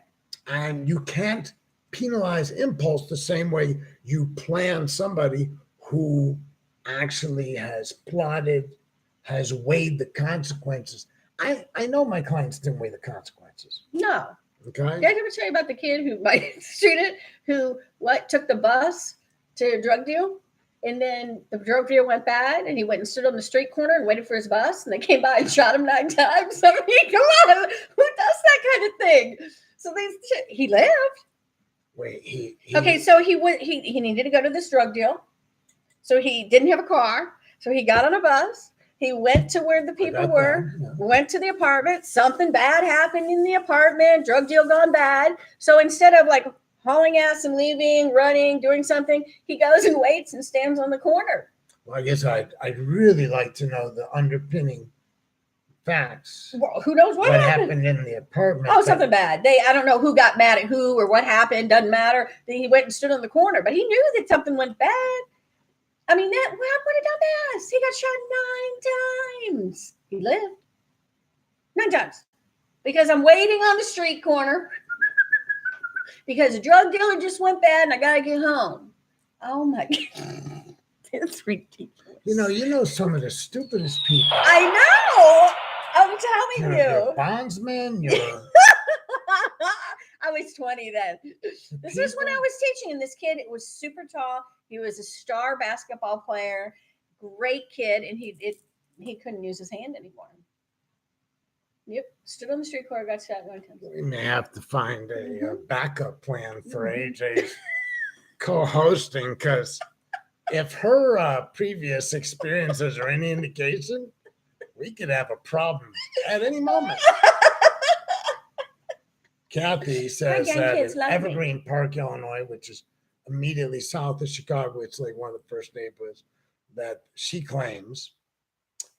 And you can't penalize impulse the same way you plan somebody who actually has plotted, has weighed the consequences. I know my clients didn't weigh the consequences. No. Okay. Did I ever tell you about the kid who might shoot it, who took the bus to a drug deal? And then the drug deal went bad and he went and stood on the street corner and waited for his bus and they came by and shot him 9 times. I mean, come on, who does that kind of thing? So he lived. Wait, he Okay, so he needed to go to this drug deal. So he didn't have a car. So he got on a bus. He went to where the people were, went to the apartment. Something bad happened in the apartment. Drug deal gone bad. So instead of like hauling ass and leaving, running, doing something, he goes and waits and stands on the corner. Well, I guess I'd really like to know the underpinning facts. Well, who knows what happened in the apartment? Oh, something bad. I don't know who got mad at who or what happened. Doesn't matter. He went and stood on the corner, but he knew that something went bad. I mean, what a dumbass. He got shot 9 times. He lived 9 times because I'm waiting on the street corner because the drug dealer just went bad and I got to get home. Oh my God. It's ridiculous. You know some of the stupidest people. I know. I'm telling you. You're bondsman. I was 20 then. This is when I was teaching, and this kid was super tall. He was a star basketball player, great kid, and he couldn't use his hand anymore. Yep, stood on the street corner, got shot 1 time. We may have to find a backup plan for AJ's co-hosting, because if her previous experiences are any indication, we could have a problem at any moment. Kathy says that in Evergreen Park, Illinois, which is immediately south of Chicago, it's like one of the first neighborhoods, that she claims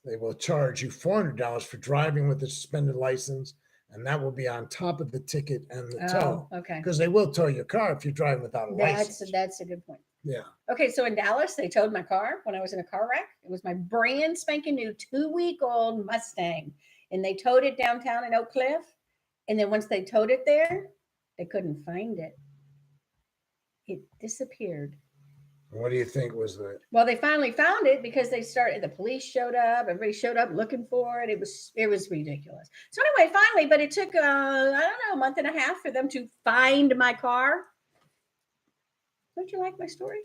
they will charge you $400 for driving with a suspended license, and that will be on top of the ticket and the tow. Okay. Because they will tow your car if you're driving without a license. That's a good point. Yeah. Okay, so in Dallas, they towed my car when I was in a car wreck. It was my brand spanking new 2-week-old Mustang, and they towed it downtown in Oak Cliff. And then once they towed it there, they couldn't find it. It disappeared. What do you think was the? Well, they finally found it because the police showed up. Everybody showed up looking for it. It was ridiculous. So anyway, finally, but it took, a month and a half for them to find my car. Don't you like my story?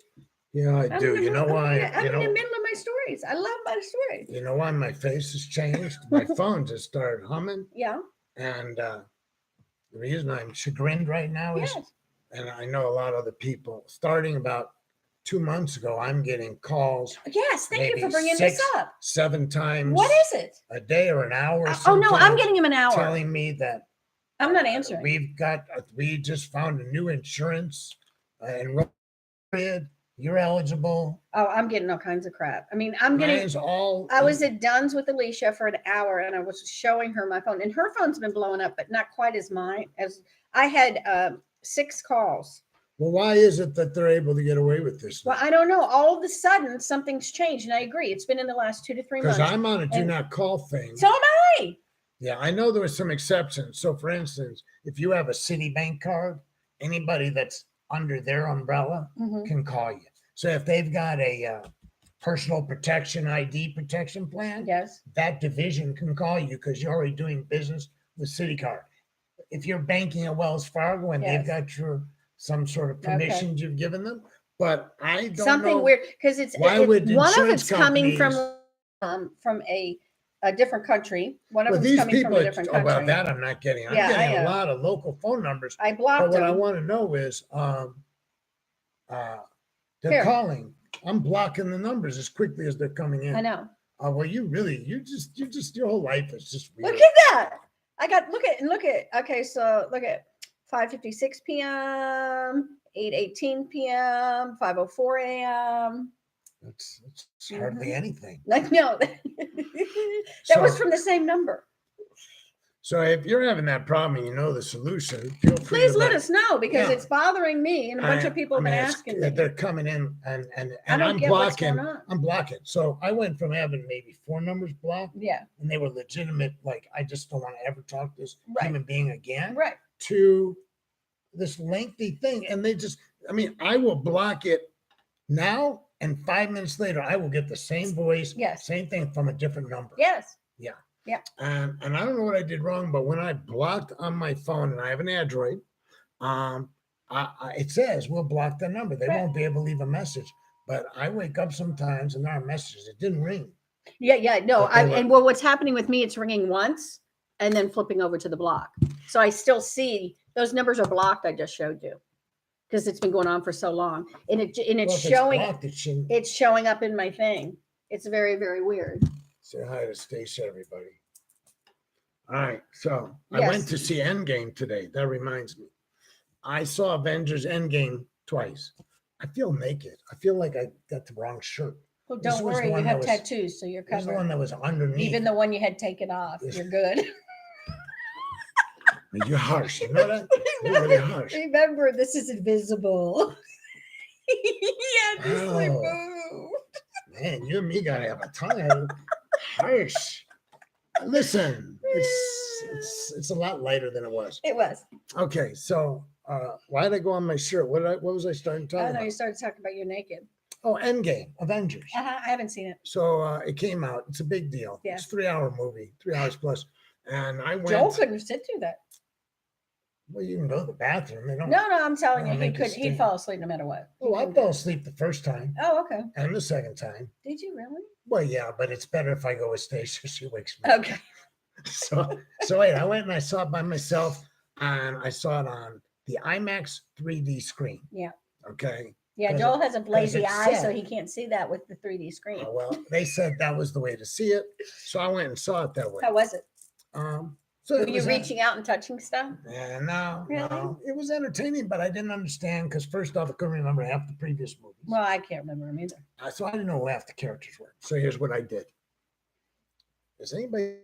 Yeah, I do. You know why? I'm in the middle of my stories. I love my stories. You know why my face has changed? My phone just started humming. Yeah. And the reason I'm chagrined right now is, and I know a lot of other people, starting about 2 months ago, I'm getting calls. Yes, thank you for bringing this up. 7 times. What is it? A day or an hour. Oh no, I'm getting him an hour. Telling me that I'm not answering. We just found a new insurance enrollment period. You're eligible. Oh, I'm getting all kinds of crap. I mean, I was at Dunn's with Alicia for an hour, and I was showing her my phone, and her phone's been blowing up, but not quite as mine. As I had 6 calls. Well, why is it that they're able to get away with this? Well, I don't know. All of a sudden, something's changed, and I agree. It's been in the last 2 to 3 months. Because I'm on a do not call thing. So am I. Yeah, I know there were some exceptions. So, for instance, if you have a Citibank card, anybody that's under their umbrella can call you. So if they've got a personal protection ID protection plan, yes, that division can call you because you're already doing business with Citicard. If you're banking at Wells Fargo and they've got some sort of permissions you've given them, but I don't something know weird because it's one of it's coming from a different country. One of them's coming from a different country. About that, I'm not getting. I'm getting a lot of local phone numbers. I blocked But what I want to know is, they're calling. I'm blocking the numbers as quickly as they're coming in. I know. Well, you just your whole life is just weird. Look at that. I got look at. Okay, so look at 5:56 p.m., 8:18 p.m., 5:04 a.m. That's hardly anything. No, that was from the same number. So if you're having that problem and you know the solution, feel free please let us know because it's bothering me and a bunch of people have been asking me. They're coming in and I'm blocking. I'm blocking. So I went from having maybe 4 numbers blocked. Yeah. And they were legitimate, like I just don't want to ever talk to this human being again. Right. To this lengthy thing. And I will block it now and 5 minutes later I will get the same voice, same thing from a different number. Yes. Yeah. Yeah. And I don't know what I did wrong, but when I blocked on my phone and I have an Android, it says we'll block the number. They won't be able to leave a message. But I wake up sometimes and there are messages. It didn't ring. Yeah. No. What's happening with me, it's ringing once and then flipping over to the block. So I still see Those numbers are blocked. I just showed you because it's been going on for so long, and it's Well, if showing. blocked, it shouldn't. It's showing up in my thing. It's very, very weird. Say hi to Stacia, everybody. All right, so I Yes. went to see Endgame today. That reminds me. I saw Avengers Endgame twice. I feel naked. I feel like I got the wrong shirt. Well, This don't was the worry, you one have that was- tattoos, so you're This is the one covered. that was underneath. Even the one you had taken off, Yes. you're good. You're harsh. You know that? You're really harsh. Remember, this is invisible. Yeah, this Oh. moved. Man, you and me gotta have a tongue. Harsh. Listen, it's a lot lighter than it was. It was. Okay, so why did I go on my shirt? What was I starting I talking don't know. about? You started talking about you're naked. Oh, Endgame, Avengers. I haven't seen it. So it came out. It's a big deal. Yeah. It's a 3-hour movie, 3 hours plus. And I went. Joel couldn't sit through that. Well, you can go to the bathroom. They don't. No, I'm telling you, I'll he make you could. He'd stink. fall asleep no matter what. He Oh, I couldn't do fell it. asleep the first time Oh, okay. and the second time. Did you really? Well, yeah, but it's better if I go with Stacia. She wakes me. Okay. So wait, I went and I saw it by myself, and I saw it on the IMAX 3D screen. Yeah. Okay. Yeah, 'Cause Joel has a lazy it's eye, so sad. he can't see that with the 3D screen. Well, they said that was the way to see it, so I went and saw it that way. How was it? So Were it you was reaching out and touching stuff? no, Really? no, it was entertaining, but I didn't understand because first off, I couldn't remember half the previous movies. Well, I can't remember him either. So I didn't know who half the characters were. So here's what I did. Is anybody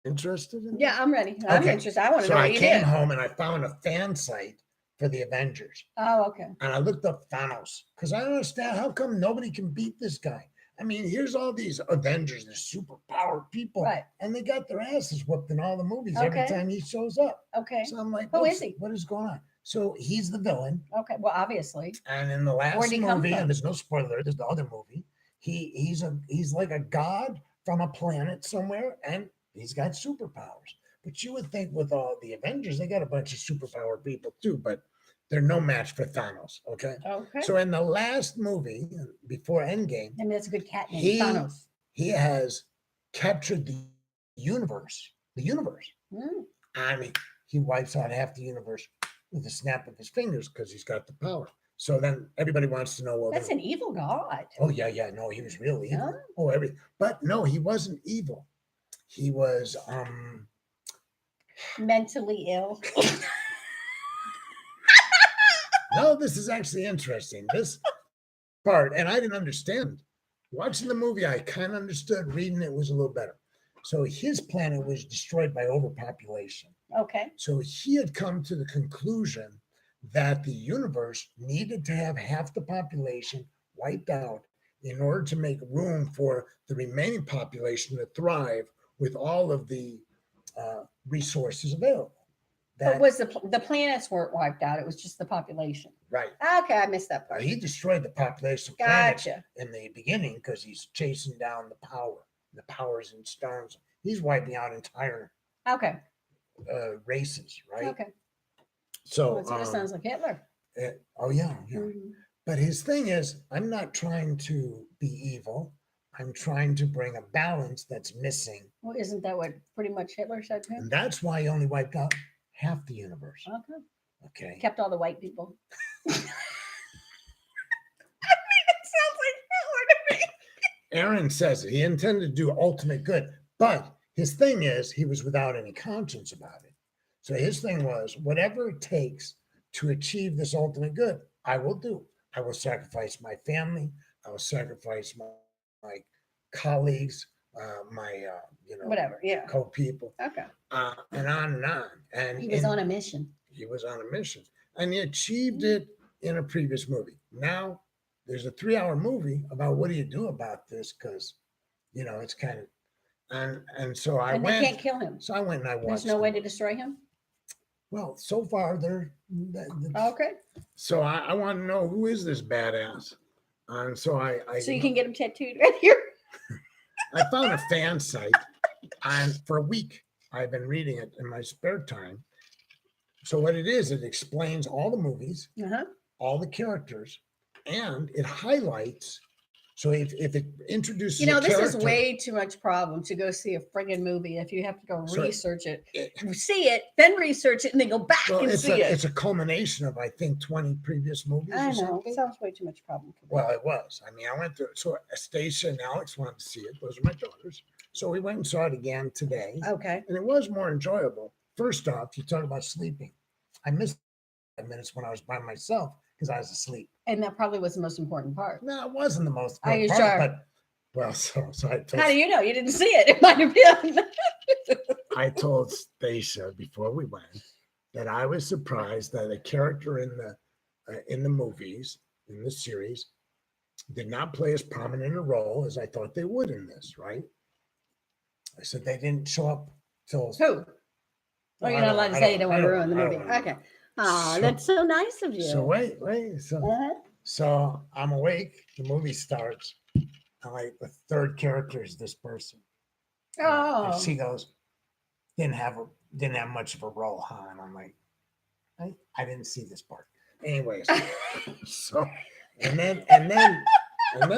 interested in? Yeah, I'm ready. I'm Okay. interested. I want to So know I what you came did. home and I found a fan site for the Avengers. Oh, okay. And I looked up Thanos because I don't understand how come nobody can beat this guy. I mean, here's all these Avengers, these super powered people, Right. and they got their asses whooped in all the movies every Okay. time he shows up. Okay. So I'm like, Who what's- is he? What is going on? So he's the villain, Okay. Well, obviously. and in the last Where'd he come movie, from? and there's no spoiler, there's the other movie. He's like a god from a planet somewhere, and he's got superpowers. But you would think with all the Avengers, they got a bunch of superpowered people too, but they're no match for Thanos. Okay. Okay. So in the last movie, before Endgame, I mean, that's a good cat name, he- Thanos. he has captured the universe. The universe. Mm. I mean, he wipes out half the universe with a snap of his fingers because he's got the power. So then everybody wants to know, well, That's then- an evil god. oh yeah, no, he was really evil. No? Oh, but no, he wasn't evil. He was Mentally ill. no, this is actually interesting. This part, and I didn't understand. Watching the movie, I kind of understood. Reading it was a little better. So his planet was destroyed by overpopulation. Okay. So he had come to the conclusion that the universe needed to have half the population wiped out in order to make room for the remaining population to thrive with all of the resources available. But was the planets weren't wiped out? It was just the population. Right. Okay, I missed that part. He destroyed the population of planets Gotcha. in the beginning because he's chasing down the powers and stars. He's wiping out entire Okay. races, right? Okay. So, Well, this sounds like Hitler. oh yeah. Mhm. But his thing is, I'm not trying to be evil. I'm trying to bring a balance that's missing. Well, isn't that what pretty much Hitler said to him? And that's why he only wiped out half the universe. Okay. Okay. Kept all the white people. I mean, it sounds like Hitler to me. Aaron says it. He intended to do ultimate good. But his thing is, he was without any conscience about it. So his thing was, whatever it takes to achieve this ultimate good, I will do. I will sacrifice my family. I will sacrifice my colleagues, my Whatever. Yeah. co-people, Okay. and on and on. And He was on a mission. he was on a mission, and he achieved it in a previous movie. Now there's a 3-hour movie about what do you do about this, because it's kind of and so I And they went. can't kill him. So I went and I watched. There's no way the- to destroy him. Well, so far they're. Okay. So I want to know who is this badass, and so I So you can get him tattooed right here. I found a fan site, and for a week I've been reading it in my spare time. So what it is, it explains all the movies, Uh-huh. all the characters, and it highlights So if it introduces You know, a this is character- way too much problem to go see a friggin' movie if you have to go So research it, it- see it, then research it, and then go back well, and see it. it's a culmination of I think 20 previous movies I or know. something. Sounds way too much problem for me. Well, it was. I mean, I went to so Stacia and Alex wanted to see it. Those are my daughters. So we went and saw it again today, Okay. and it was more enjoyable. First off, you talk about sleeping. I missed 5 minutes when I was by myself because I was asleep. And that probably was the most important part. No, it wasn't the most. Are you part, sure? But well, so I told How do you know? You didn't see it. It might have been. I told Stacia before we went that I was surprised that a character in the movies in the series did not play as prominent a role as I thought they would in this. Right? I said they didn't show up till. Who? Oh, Well, you're I not don't- allowed to I say you don't- don't want I to don't- ruin the I don't movie. wanna Okay. ruin Oh, So- that's so nice of you. So wait. So Uh-huh. so I'm awake. The movie starts. I'm like the third character is this person. Oh. And she goes, didn't have much of a role, huh? And I'm like, I didn't see this part. Anyways, so and then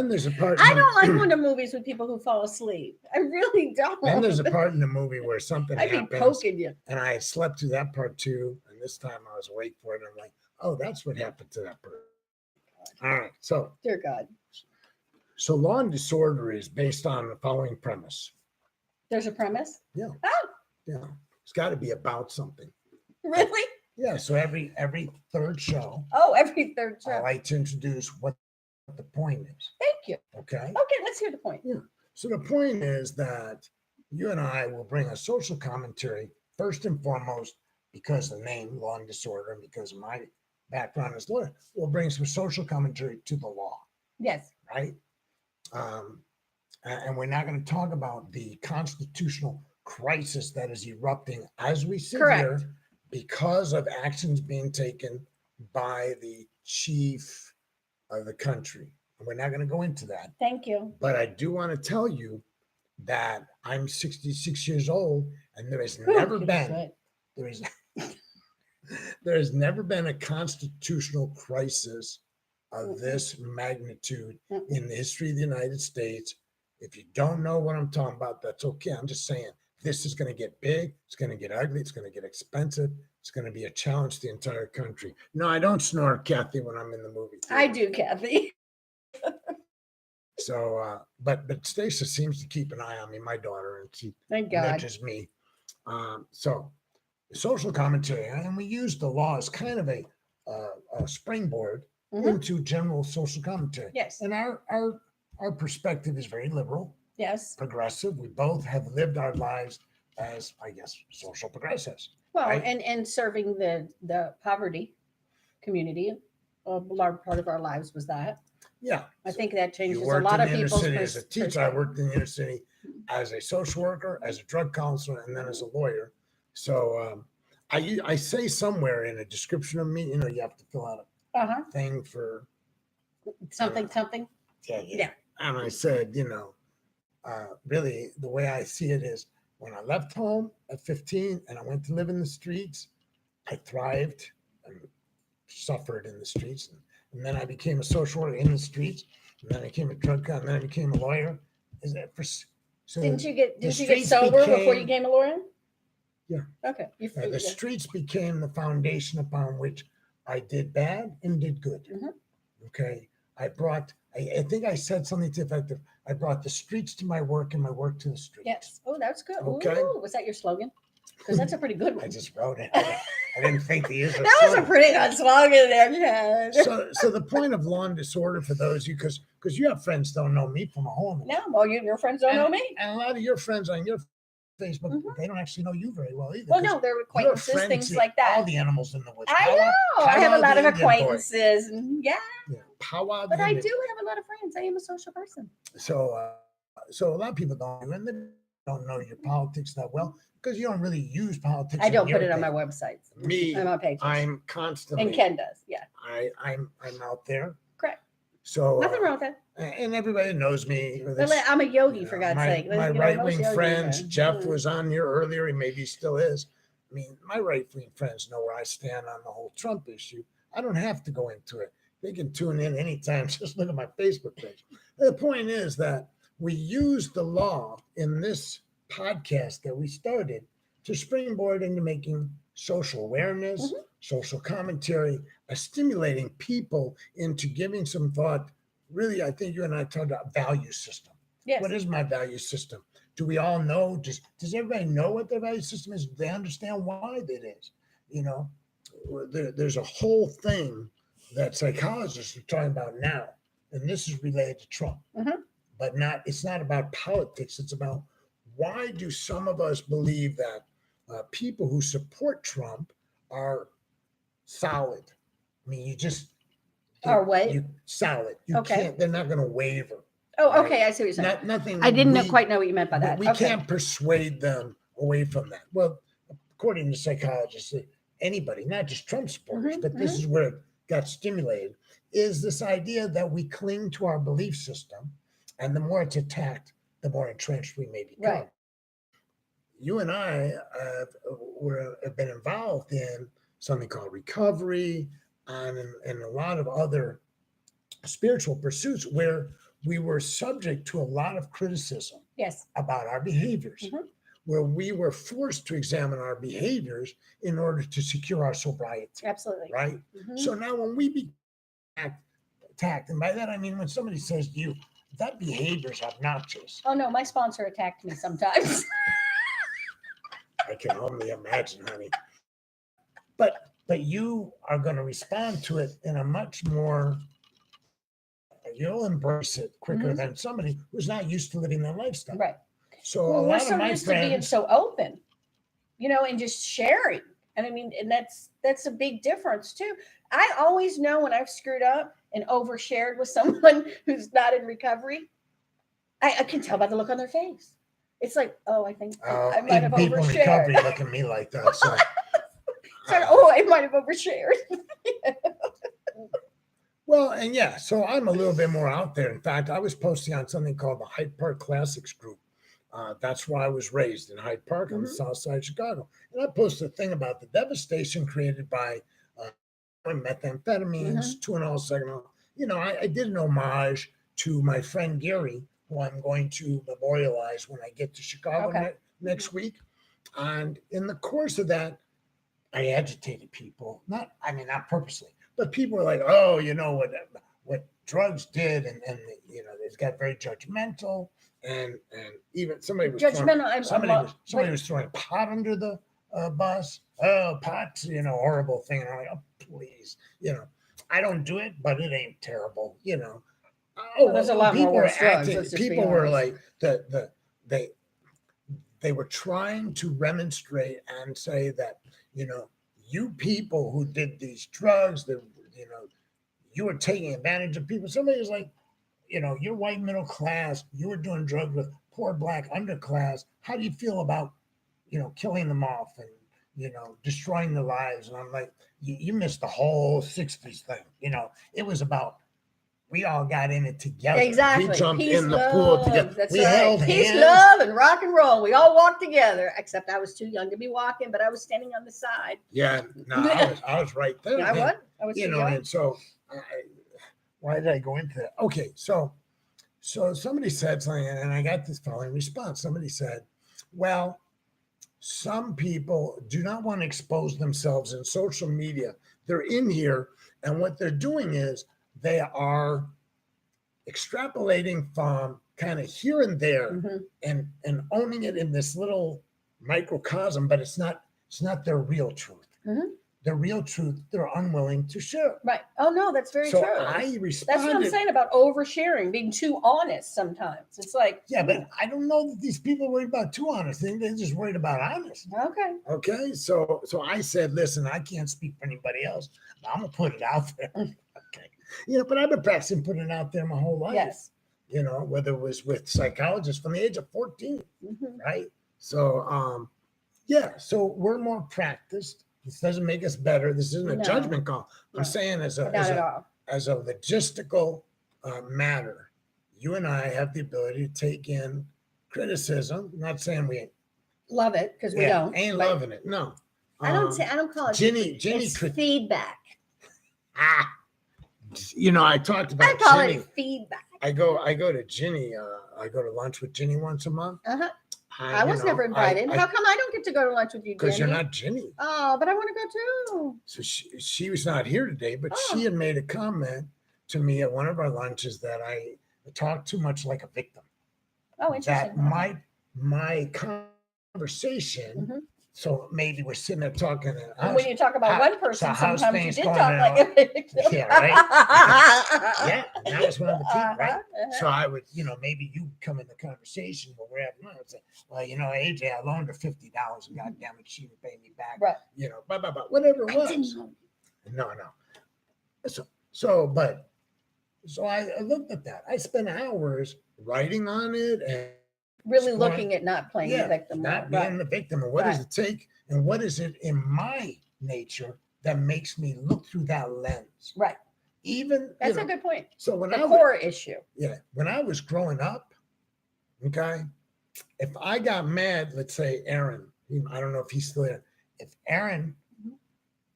there's a part. I don't like going to movies with people who fall asleep. I really don't. Then there's a part in the movie where something I'd be happens, poking you. and I had slept through that part too. And this time I was awake for it. And I'm like, oh, that's what happened to that person. All right, Dear God. so Law and Disorder is based on the following premise. There's a premise? Yeah. Oh, Yeah, it's got to be about something. really? Yeah, so every third show, Oh, every third I show. like to introduce what the point is. Thank you. Okay. Okay, let's hear the point. So the point is that you and I will bring a social commentary first and foremost because the name Law and Disorder and because of my background as lawyer, we'll bring some social commentary to the law, Yes. right? And we're not going to talk about the constitutional crisis that is erupting as we sit Correct. here because of actions being taken by the chief of the country. And we're not going to go into that. Thank you. But I do want to tell you that I'm 66 years old and there has Whew, never you're been, good. there is, there has never been a constitutional crisis of this magnitude in the history of the United States. If you don't know what I'm talking about, that's okay. I'm just saying this is going to get big. It's going to get ugly. It's going to get expensive. It's going to be a challenge to the entire country. No, I don't snore, Kathy, when I'm in the movie I theater. do, Kathy. So, but Stacia seems to keep an eye on me, my daughter, and she Thank God. nudges me. So, social commentary, and we use the law as kind of a springboard Mhm. into general social commentary. Yes. And our perspective is very liberal, Yes. progressive. We both have lived our lives as, I guess, social progressives. Well, Right. and serving the poverty community, a large part of our lives was that. Yeah. I think that changes You a worked lot in of the inner people's city as a teacher. I perspective. worked in the inner city as a social worker, as a drug counselor, and then as a lawyer. So I say somewhere in a description of me, you have to fill out Uh-huh. a thing for Something. yeah. And I said, really the way I see it is when I left home at 15 and I went to live in the streets, I thrived and suffered in the streets. And then I became a social worker in the streets. And then I became a drug counselor. And then I became a lawyer. Is that for so Didn't you get the sober streets before you became- became a lawyer? Yeah. Okay. You the yeah. streets became the foundation upon which I did bad and did good. Mhm. Okay. I think I said something to the effect of I brought the streets to my work and my work to the streets. Yes. Oh, that's good. Okay. Ooh, was that your slogan? Because that's a pretty good I one. just wrote it. I didn't think to use it. That was a pretty good slogan there, Ken. So the point of Law and Disorder for those you because you have friends don't know me from a home. No, well, your friends don't know me. And a lot of your friends on your Facebook, Mhm. they don't actually know you very well either. Well, 'cause no, they're you're acquaintances, friends things with like that. All the animals in the woods. I know. I have a Powwow lot the of Indian boy. acquaintances, and yeah, Yeah, powwow. but the I Indian- do have a lot of friends. I am a social person. So a lot of people don't, and they don't know your politics that well because you don't really use politics. I in don't your put it on my thing. websites. Me, I'm on pages. I'm constantly. And Ken does. Yeah, I'm out there. correct. So Nothing wrong with that. and everybody knows me. But I'm a yogi, for God's my, sake. My You know, right most wing yogis friends, are- Jeff was on here earlier, and maybe he still is. I mean, my right wing friends know where I stand on the whole Trump issue. I don't have to go into it. they can tune in anytime. Just look at my Facebook page. The point is that we use the law in this podcast that we started to springboard into making social awareness, social commentary, stimulating people into giving some thought. Really, I think you and I talked about value system. Yes. What is my value system? Do we all know? Does everybody know what their value system is? Do they understand why it is? You know, there's a whole thing that psychologists are talking about now, and this is related to Trump. But it's not about politics. It's about why do some of us believe that people who support Trump are solid? I mean, you just Are what? You solid. You Okay. can't. They're not going to waver. Oh, right? okay. I see what you're saying. Nothing. I didn't quite know what you meant by that. We Okay. can't persuade them away from that. Well, according to psychologists, anybody, not just Trump supporters, but this is where it got stimulated, is this idea that we cling to our belief system, and the more it's attacked, the more entrenched we may become. Right. You and I have been involved in something called recovery and a lot of other spiritual pursuits where we were subject to a lot of criticism Yes. about our behaviors, where we were forced to examine our behaviors in order to secure our sobriety. Absolutely. Right. So now when we be attacked, and by that I mean when somebody says to you, that behavior is obnoxious. Oh no, my sponsor attacked me sometimes. I can only imagine, honey. But you are going to respond to it in a much more, you'll embrace it quicker than somebody who's not used to living that lifestyle. Right. So Well, a we're lot so of my used to being friends, so open, you know, and just sharing. And I mean, and that's a big difference too. I always know when I've screwed up and overshared with someone who's not in recovery. I can tell by the look on their face. It's like, oh, I think I might even have people in overshared. recovery look at me like that. So, I might have overshared. well, and yeah, so I'm a little bit more out there. In fact, I was posting on something called the Hyde Park Classics Group. That's where I was raised, in Hyde Park on the south side of Chicago. And I posted a thing about the devastation created by methamphetamines, Tuinal, Seganol. You know, I did an homage to my friend Gary, who I'm going to memorialize when I get to Chicago next week. And in the course of that, I agitated people, not purposely, but people were like, oh, you know what drugs did, and you know, they got very judgmental, and even somebody was somebody was throwing pot under the bus. Oh, pot's, you know, horrible thing. And I'm like, oh, please, you know, I don't do it, but it ain't terrible, you know. Well, there's a lot more worse drugs. People were like they were trying to remonstrate and say that, you know, you people who did these drugs, that, you know, you were taking advantage of people. Somebody was like, you know, you're white middle class, you were doing drugs with poor black underclass. How do you feel about, you know, killing them off and, you know, destroying their lives? And I'm like, you missed the whole 60s thing. You know, it was about, we all got in it together. Exactly. We jumped Peace, in the love. pool together. That's we right. held Peace, hands. love, and rock and roll. We all walked together, except I was too young to be walking, but I was standing on the side. Yeah, no, I was right there. Yeah, I was you too know, young. and so why did I go into that? Okay, so somebody said something, and I got this following response. Somebody said, well, some people do not want to expose themselves in social media. They're in here, and what they're doing is they are extrapolating from kind of here and there and owning it in this little microcosm, but it's not their real truth. The real truth they're unwilling to share. Right. Oh no, that's very So true. I responded. That's what I'm saying about oversharing, being too honest sometimes. It's like, yeah, but I don't know that these people are worried about too honest. They're just worried about honest. okay. Okay. So I said, listen, I can't speak for anybody else. I'm gonna put it out there. Okay. You know, but I've been practicing putting it out there my whole life. Yes. You know, whether it was with psychologists from the age of 14, right? So yeah, so we're more practiced. This doesn't make us better. This isn't a judgment call. I'm saying as a logistical matter, you and I have the ability to take in criticism. I'm not saying we love it, because we don't. Ain't loving it. No. I don't call it. Jenny it's feedback. I talked I about call Ginny. it feedback. I go to Ginny. I go to lunch with Ginny once a month. Uh-huh. I was never invited. How come I don't get to go to lunch with you, Because you're Jenny? not Ginny. Oh, but I want to go too. So she was not here today, but Oh. she had made a comment to me at one of our lunches that I talk too much like a victim. Oh, interesting. That my conversation. Mhm. So maybe we're sitting there talking. And when you talk about one person, so how's sometimes you things did going talk now? like a victim. Yeah, right. Yeah, that was one of the people, right? Uh-huh. So I would, maybe you come in the conversation when we're having lunch and say, well, AJ, I loaned her $50 and God damn it, she didn't pay me back. Right. Blah, blah, blah, whatever it I was. didn't know. No. So I looked at that. I spent hours writing on it and Really looking at not playing the victim. not Right. being the victim. And what does it take? And what is it in my nature that makes me look through that lens? Right. Even That's a good point. So when The I core issue. when I was growing up, okay, if I got mad, let's say Aaron, I don't know if he's still there. If Aaron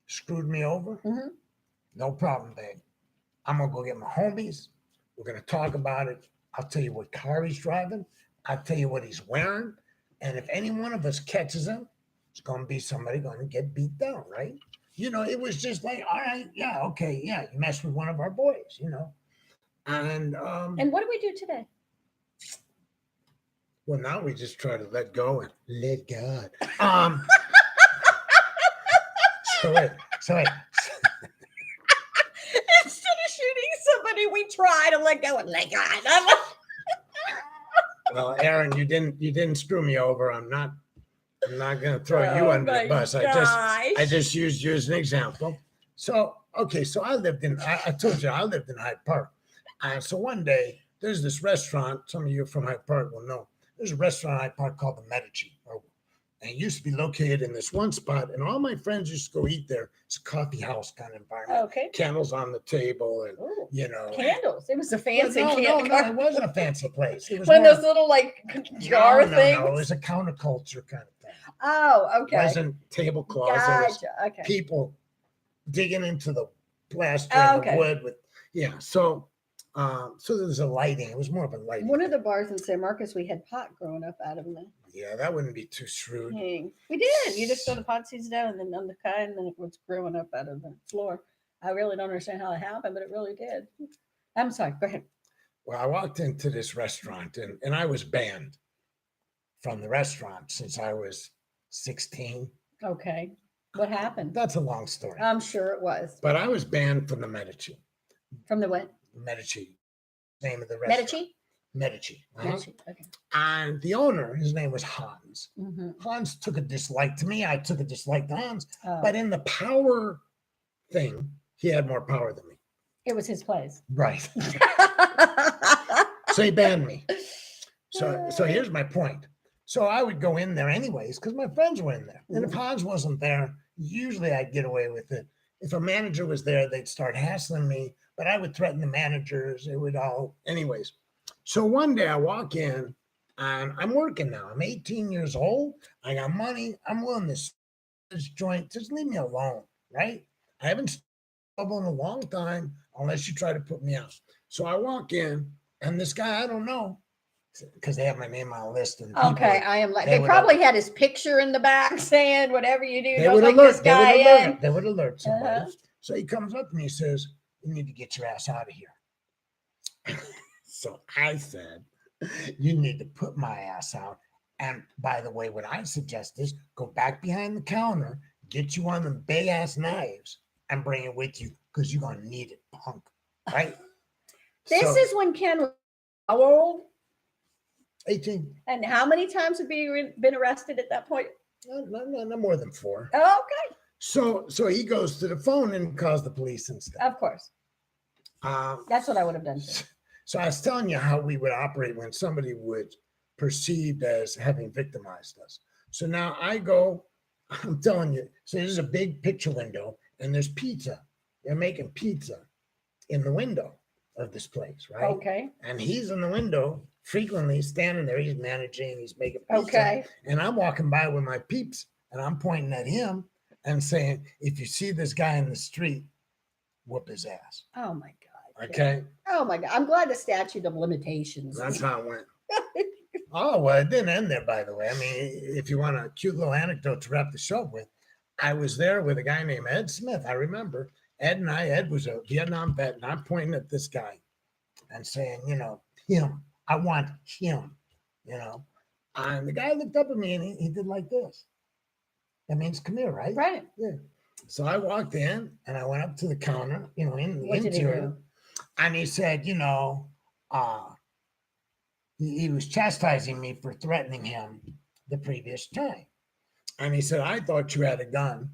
screwed me over, Mhm. no problem, babe. I'm gonna go get my homies. We're gonna talk about it. I'll tell you what car he's driving. I'll tell you what he's wearing. And if any one of us catches him, it's gonna be somebody gonna get beat down, right? It was just like, all right, yeah, okay, yeah, you messed with one of our boys, And what do we do today? well, now we just try to let go and let God. So wait. Instead of shooting somebody, we try to let go and let God. Well, Aaron, you didn't screw me over. I'm not gonna throw you under the bus. I just used you as an example. So okay, so I told you I lived in Hyde Park. So one day there's this restaurant, some of you from Hyde Park will know. There's a restaurant in Hyde Park called the Medici. And it used to be located in this one spot, and all my friends used to go eat there. It's a coffee house kind of environment. Okay. Candles on the table, and candles. It was a fancy candle. No, it wasn't a fancy place. It was one of those little jar things. No, it was a counterculture kind of thing. Oh, okay. It wasn't tablecloths. Gotcha. Okay. People digging into the plaster and the wood with so there was a lighting. It was more of a lighting. One of the bars in San Marcos, we had pot growing up out of them. Yeah, that wouldn't be too shrewd. We did. You just throw the pot seeds down and then on the kind, and then it was growing up out of the floor. I really don't understand how it happened, but it really did. I'm sorry. Go ahead. Well, I walked into this restaurant and I was banned from the restaurant since I was 16. Okay. What happened? That's a long story. I'm sure it was. But I was banned from the Medici. From the what? Medici. Name of the restaurant. Medici. Medici. Okay. And the owner, his name was Hans. Mm-hmm. Hans took a dislike to me. I took a dislike to Hans. Oh. But in the power thing, he had more power than me. It was his place. Right. So he banned me. So here's my point. So I would go in there anyways because my friends were in there. And if Hans wasn't there, usually I'd get away with it. If a manager was there, they'd start hassling me, but I would threaten the managers. It would all, anyways. So one day I walk in and I'm working now. I'm 18 years old. I got money. I'm willing to this joint. Just leave me alone, right? I haven't trouble in a long time unless you try to put me out. So I walk in and this guy, I don't know, because they have my name on a list. And okay, I am like, they probably had his picture in the back saying, whatever you do, they would alert, they would alert somebody. So he comes up to me and says, you need to get your ass out of here. So I said, you need to put my ass out. And by the way, what I suggest is go back behind the counter, get you one of them big ass knives and bring it with you because you're going to need it, punk. Right? This is when Ken was how old? 18. And how many times have you been arrested at that point? No more than 4. Oh, okay. So he goes to the phone and calls the police and stuff. Of course. That's what I would have done. So I was telling you how we would operate when somebody would perceived as having victimized us. So now I go, I'm telling you, so there's a big picture window and there's pizza. They're making pizza in the window of this place, right? Okay. And he's in the window frequently standing there. He's managing, he's making pizza. Okay. And I'm walking by with my peeps and I'm pointing at him and saying, if you see this guy in the street, whoop his ass. Oh my Okay. Oh my God. I'm glad the statute of limitations. That's how it went. Oh, well, it didn't end there, by the way. I mean, if you want a cute little anecdote to wrap the show with, I was there with a guy named Ed Smith. I remember Ed was a Vietnam vet, and I'm pointing at this guy and saying, him. I want him, And the guy looked up at me and he did like this. That means come here, right? Right. Yeah. So I walked in and I went up to the counter, in the What did he interior. do? And he said, he was chastising me for threatening him the previous time. And he said, I thought you had a gun.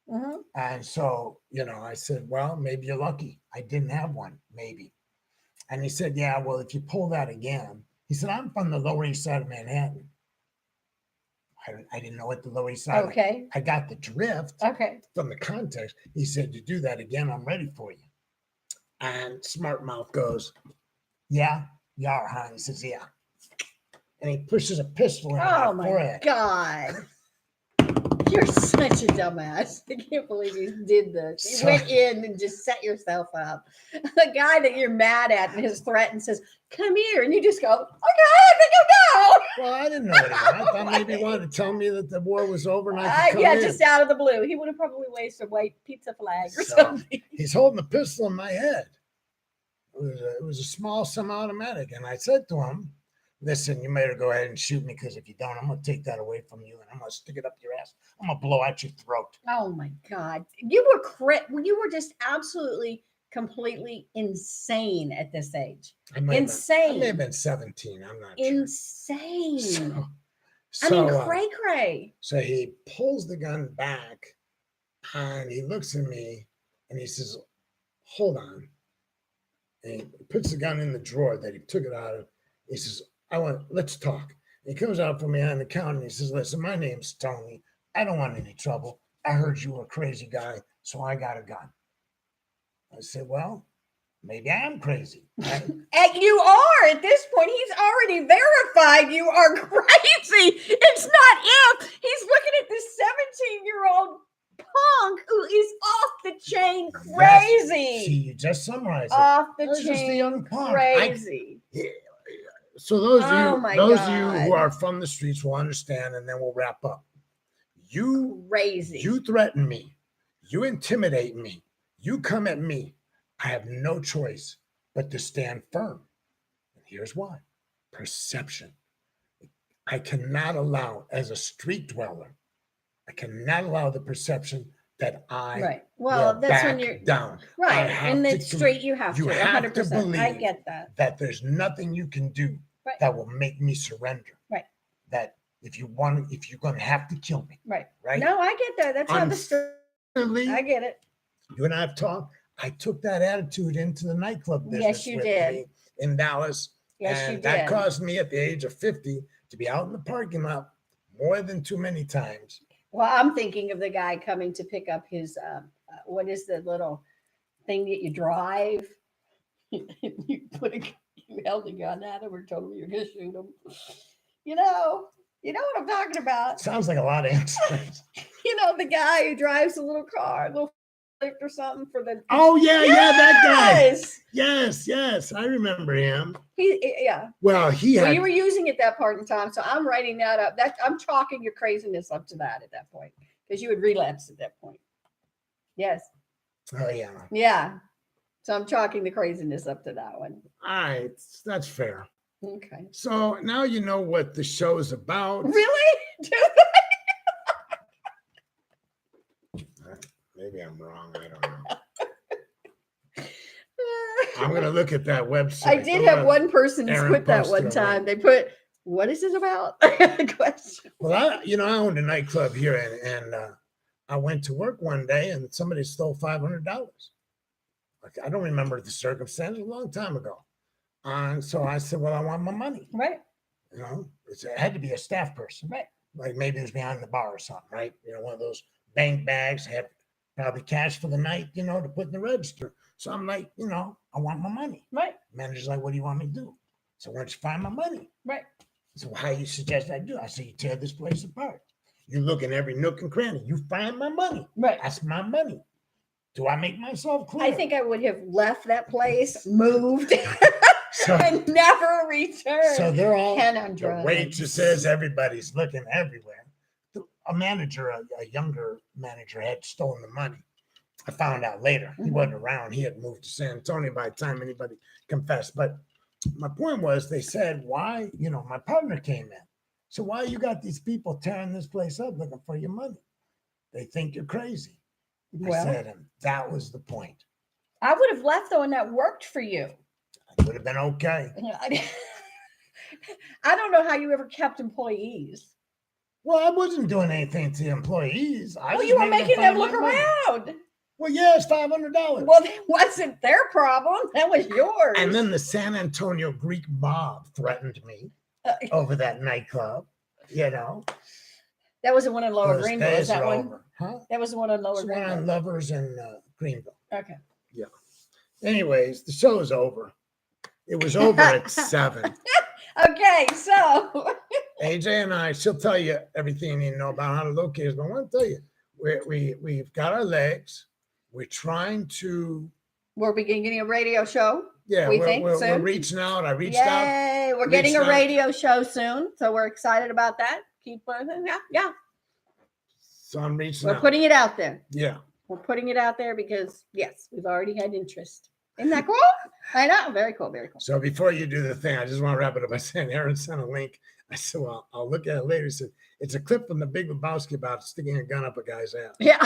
Mm-hmm. And so, I said, well, maybe you're lucky. I didn't have one, maybe. And he said, yeah, well, if you pull that again, he said, I'm from the Lower East Side of Manhattan. I didn't know what the Lower East Side. Okay. I got the drift. Okay. From the context. He said, you do that again, I'm ready for you. And Smart Mouth goes, yeah, you are, huh? He says, yeah. And he pushes a pistol in my forehead. God. You're such a dumbass. I can't believe you did this. You went in and just set yourself up. The guy that you're mad at and his threat and says, come here. And you just go, okay, I think I'll go. Well, I didn't know what he wanted. I thought maybe he wanted to tell me that the war was over and I could come in. Just out of the blue. He would have probably waved a white pizza flag or something. He's holding a pistol in my head. It was a small semi-automatic. And I said to him, listen, you better go ahead and shoot me, because if you don't, I'm going to take that away from you and I'm going to stick it up your ass. I'm going to blow out your throat. Oh, my God. You were just absolutely, completely insane at this age. Insane. I may have been 17. I'm not insane. Sure. Cray-cray. So he pulls the gun back and he looks at me and he says, hold on. And he puts the gun in the drawer that he took it out of. He says, let's talk. He comes out from behind the counter and he says, listen, my name's Tony. I don't want any trouble. I heard you were a crazy guy, so I got a gun. I said, well, maybe I am crazy. Right? And you are at this point. He's already verified you are crazy. It's not if. He's looking at this 17-year-old punk who is off the chain crazy. See, you just summarized it. Off the Just a chain young punk. crazy. So those of you who are from the streets will understand, and then we'll wrap up. Crazy. You threaten me. You intimidate me. You come at me. I have no choice but to stand firm. And here's why. Perception. I cannot allow, as a street dweller, I cannot allow the perception that I right. Well, will that's back when you're down. right. In the street, you have to 100%. Believe I get that. That there's nothing you can do that will make me surrender. Right. That if you're going to have to kill me. Right. Right. No, I get that. That's how the street. I get it. You and I have talked. I took that attitude into the nightclub business. Yes, you did. In Dallas. Yes, you did. That caused me at the age of 50 to be out in the parking lot more than too many times. Well, I'm thinking of the guy coming to pick up his, what is the little thing that you drive? You held a gun at him or told him you're going to shoot him. You know what I'm talking about. Sounds like a lot of incidents. The guy who drives a little car, a little lift or something for the. Oh, yeah, that guy. Yes, I remember him. Well, you were using it that part in time, so I'm writing that up. I'm chalking your craziness up to that at that point, because you would relapse at that point. Yes. Oh, yeah. Yeah. So I'm chalking the craziness up to that one. All right, that's fair. Okay. So now you know what the show is about. Really? Maybe I'm wrong. I don't know. I'm going to look at that website. I did have one person put that one time. They put, what is it about? Question. Well, I owned a nightclub here, and I went to work one day, and somebody stole $500. I don't remember the circumstance. A long time ago. And so I said, well, I want my money. Right. It had to be a staff person. Right. Like maybe it was behind the bar or something, right? One of those bank bags, had probably cash for the night, to put in the register. So I'm like, I want my money. Right. Manager's like, what do you want me to do? So why don't you find my money? Right. So how you suggest I do? I say, you tear this place apart. You look in every nook and cranny. You find my money. Right. That's my money. Do I make myself clear? I think I would have left that place, moved, So, and never returned. so they're all Ken on the drugs. waitresses, everybody's looking everywhere. A manager, a younger manager, had stolen the money. I found out later. He wasn't around. He had moved to San Antonio by the time anybody confessed. But my point was, they said, why, my partner came in. So why you got these people tearing this place up looking for your money? They think you're crazy. I Well, said, and that was the point. I would have left though, and that worked for you. It would have been okay. I don't know how you ever kept employees. Well, I wasn't doing anything to the employees. Well, you were making them look around. Well, yeah, it's $500. Well, that wasn't their problem. That was yours. And then the San Antonio Greek mob threatened me over that nightclub. That was the one in Lower Those Greenville. days Is that are one? over. Huh? That was the one in Lower It's one on Greenville. Lovers in Greenville. Okay. Anyways, the show is over. It was over at 7. Okay, so AJ and I, she'll tell you everything you need to know about how to locate us. But I want to tell you, we've got our legs. We're trying to, we're getting a radio show. yeah, We we're, think we're, we're soon. reaching out. I reached out. Yay! We're getting a reached out. radio show soon, so we're excited about that. Keep yeah. So I'm reaching We're out. putting it out there. Yeah. We're putting it out there because yes, we've already had interest. Isn't that cool? I know. Very cool. Very cool. So before you do the thing, I just want to wrap it up by saying Aaron sent a link. I said, well, I'll look at it later. He said, it's a clip from The Big Lebowski about sticking a gun up a guy's ass. Yeah.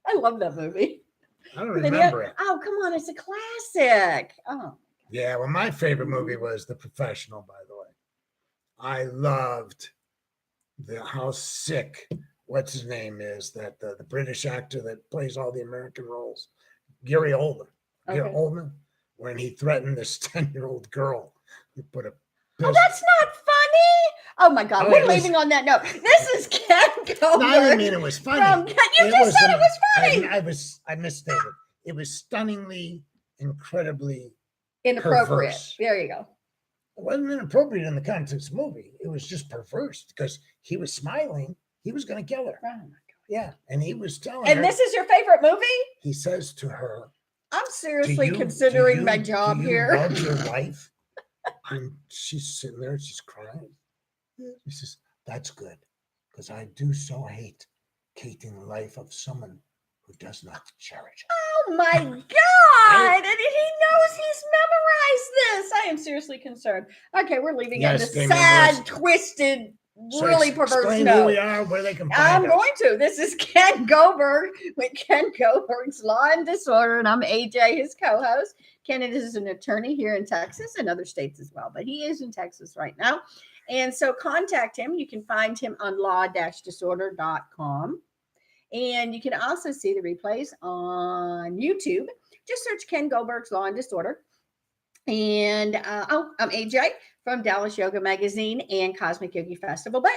I love that movie. I don't Then remember it. Oh, come on. It's a classic. Oh. Yeah, well, my favorite movie was The Professional, by the way. I loved how sick, what's his name is, that the British actor that plays all the American roles, Gary Oldman. Gary Okay. Oldman, when he threatened this 10-year-old girl. He put a Oh, pistol. that's not funny. Oh my God. Oh, We're it was- leaving on that note. This is Ken Goldberg. No, I didn't mean it was funny. You It just said it was I funny. I misstated. It was stunningly, incredibly. Inappropriate. perverse. There you go. It wasn't inappropriate in the context of the movie. It was just perverse because he was smiling. He was going to kill her. Oh my God. Yeah, and he was telling And her. this is your favorite movie? He says to her, I'm "Do seriously you- considering do my you- job do you here. Love your wife?" And she's sitting there. She's crying. He says, "That's good, because I do so hate taking the life of someone who does not cherish it." Oh my God. And he knows he's memorized this. I am seriously concerned. Okay, we're leaving on Yes, this Damien sad, Lewis. twisted, So really perverse explain who we note. are, where they can find I'm us. going to. This is Ken Goldberg with Ken Goldberg's Law and Disorder, and I'm AJ, his co-host. Ken is an attorney here in Texas and other states as well, but he is in Texas right now. And so contact him. You can find him on law-disorder.com. And you can also see the replays on YouTube. Just search Ken Goldberg's Law and Disorder. And I'm AJ from Dallas Yoga Magazine and Cosmic Yogi Festival. But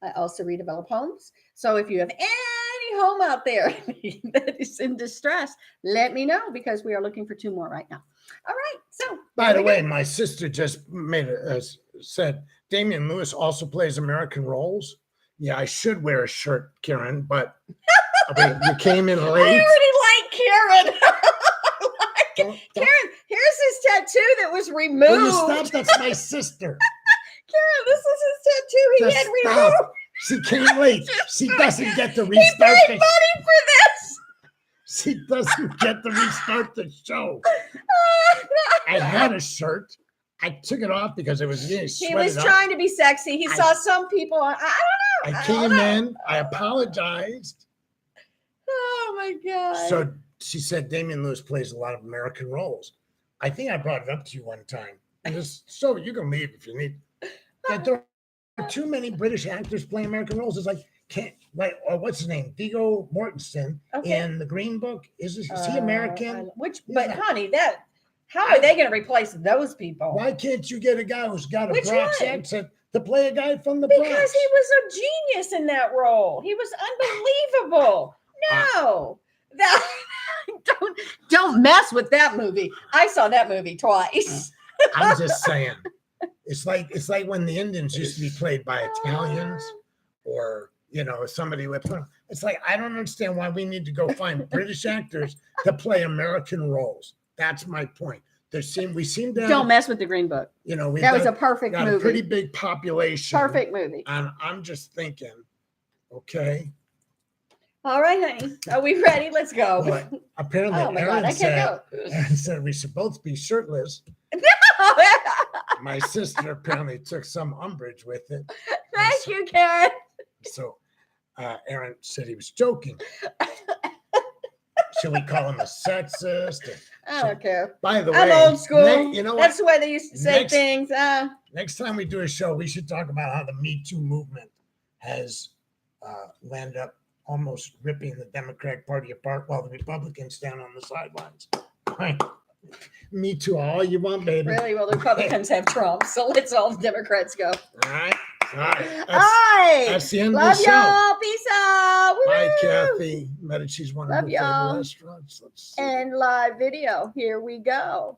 I also redevelop homes. So if you have any home out there that is in distress, let me know because we are looking for 2 more right now. All right. So By there the we way, go. my sister just said Damian Lewis also plays American roles. Yeah, I should wear a shirt, Karen, but I mean, you came in I late. already like Karen. Don't- Karen, here's his tattoo that was removed. Will you stop? That's my sister. Karen, this is his tattoo he Just had stop. removed. She came late. She doesn't get to He restart paid the money for this. She doesn't get to restart the show. I had a shirt. I took it off because it was getting He was sweated up. trying to be sexy. He saw some people on. I don't know. I I came don't know. in. I apologized. Oh my God. So she said Damian Lewis plays a lot of American roles. I think I brought it up to you one time. And just so you can leave if you need. That there are too many British actors playing American roles. It's like what's his name? Viggo Mortensen Okay. in the Green Book. Is he American? But Yeah. honey, how are they going to replace those people? Why can't you get a guy who's got a Which Bronx one? accent to play a guy from the Because Bronx? he was a genius in that role. He was unbelievable. No, don't mess with that movie. I saw that movie twice. I'm just saying. It's like when the Indians used to be played by Italians or somebody with It's like I don't understand why we need to go find British actors to play American roles. That's my point. We seem to have, Don't mess with the Green Book. you know, we've That was a got, perfect got a movie. pretty big population. Perfect movie. And I'm just thinking, okay. All right, honey. Are we ready? Let's go. Well, apparently, Oh my God, I can't Aaron said we should both be shirtless. go. My sister apparently took some umbrage with it. Thank you, Karen. So Aaron said he was joking. Should we call him a sexist? I don't care. By the way, I'm old school. you know That's what? the way they used to say Next- things. Next time we do a show, we should talk about how the Me Too movement has landed up almost ripping the Democratic Party apart while the Republicans stand on the sidelines. Right. Me Too, all you want, baby. Really? Well, the Republicans have Trump, so let's all the Democrats go. All right. All right. All right. That's the end Love of the show. y'all. Peace out. Bye, Woo! Kathy. Medici's one of Love her favorite y'all. restaurants. Let's see. And live video. Here we go.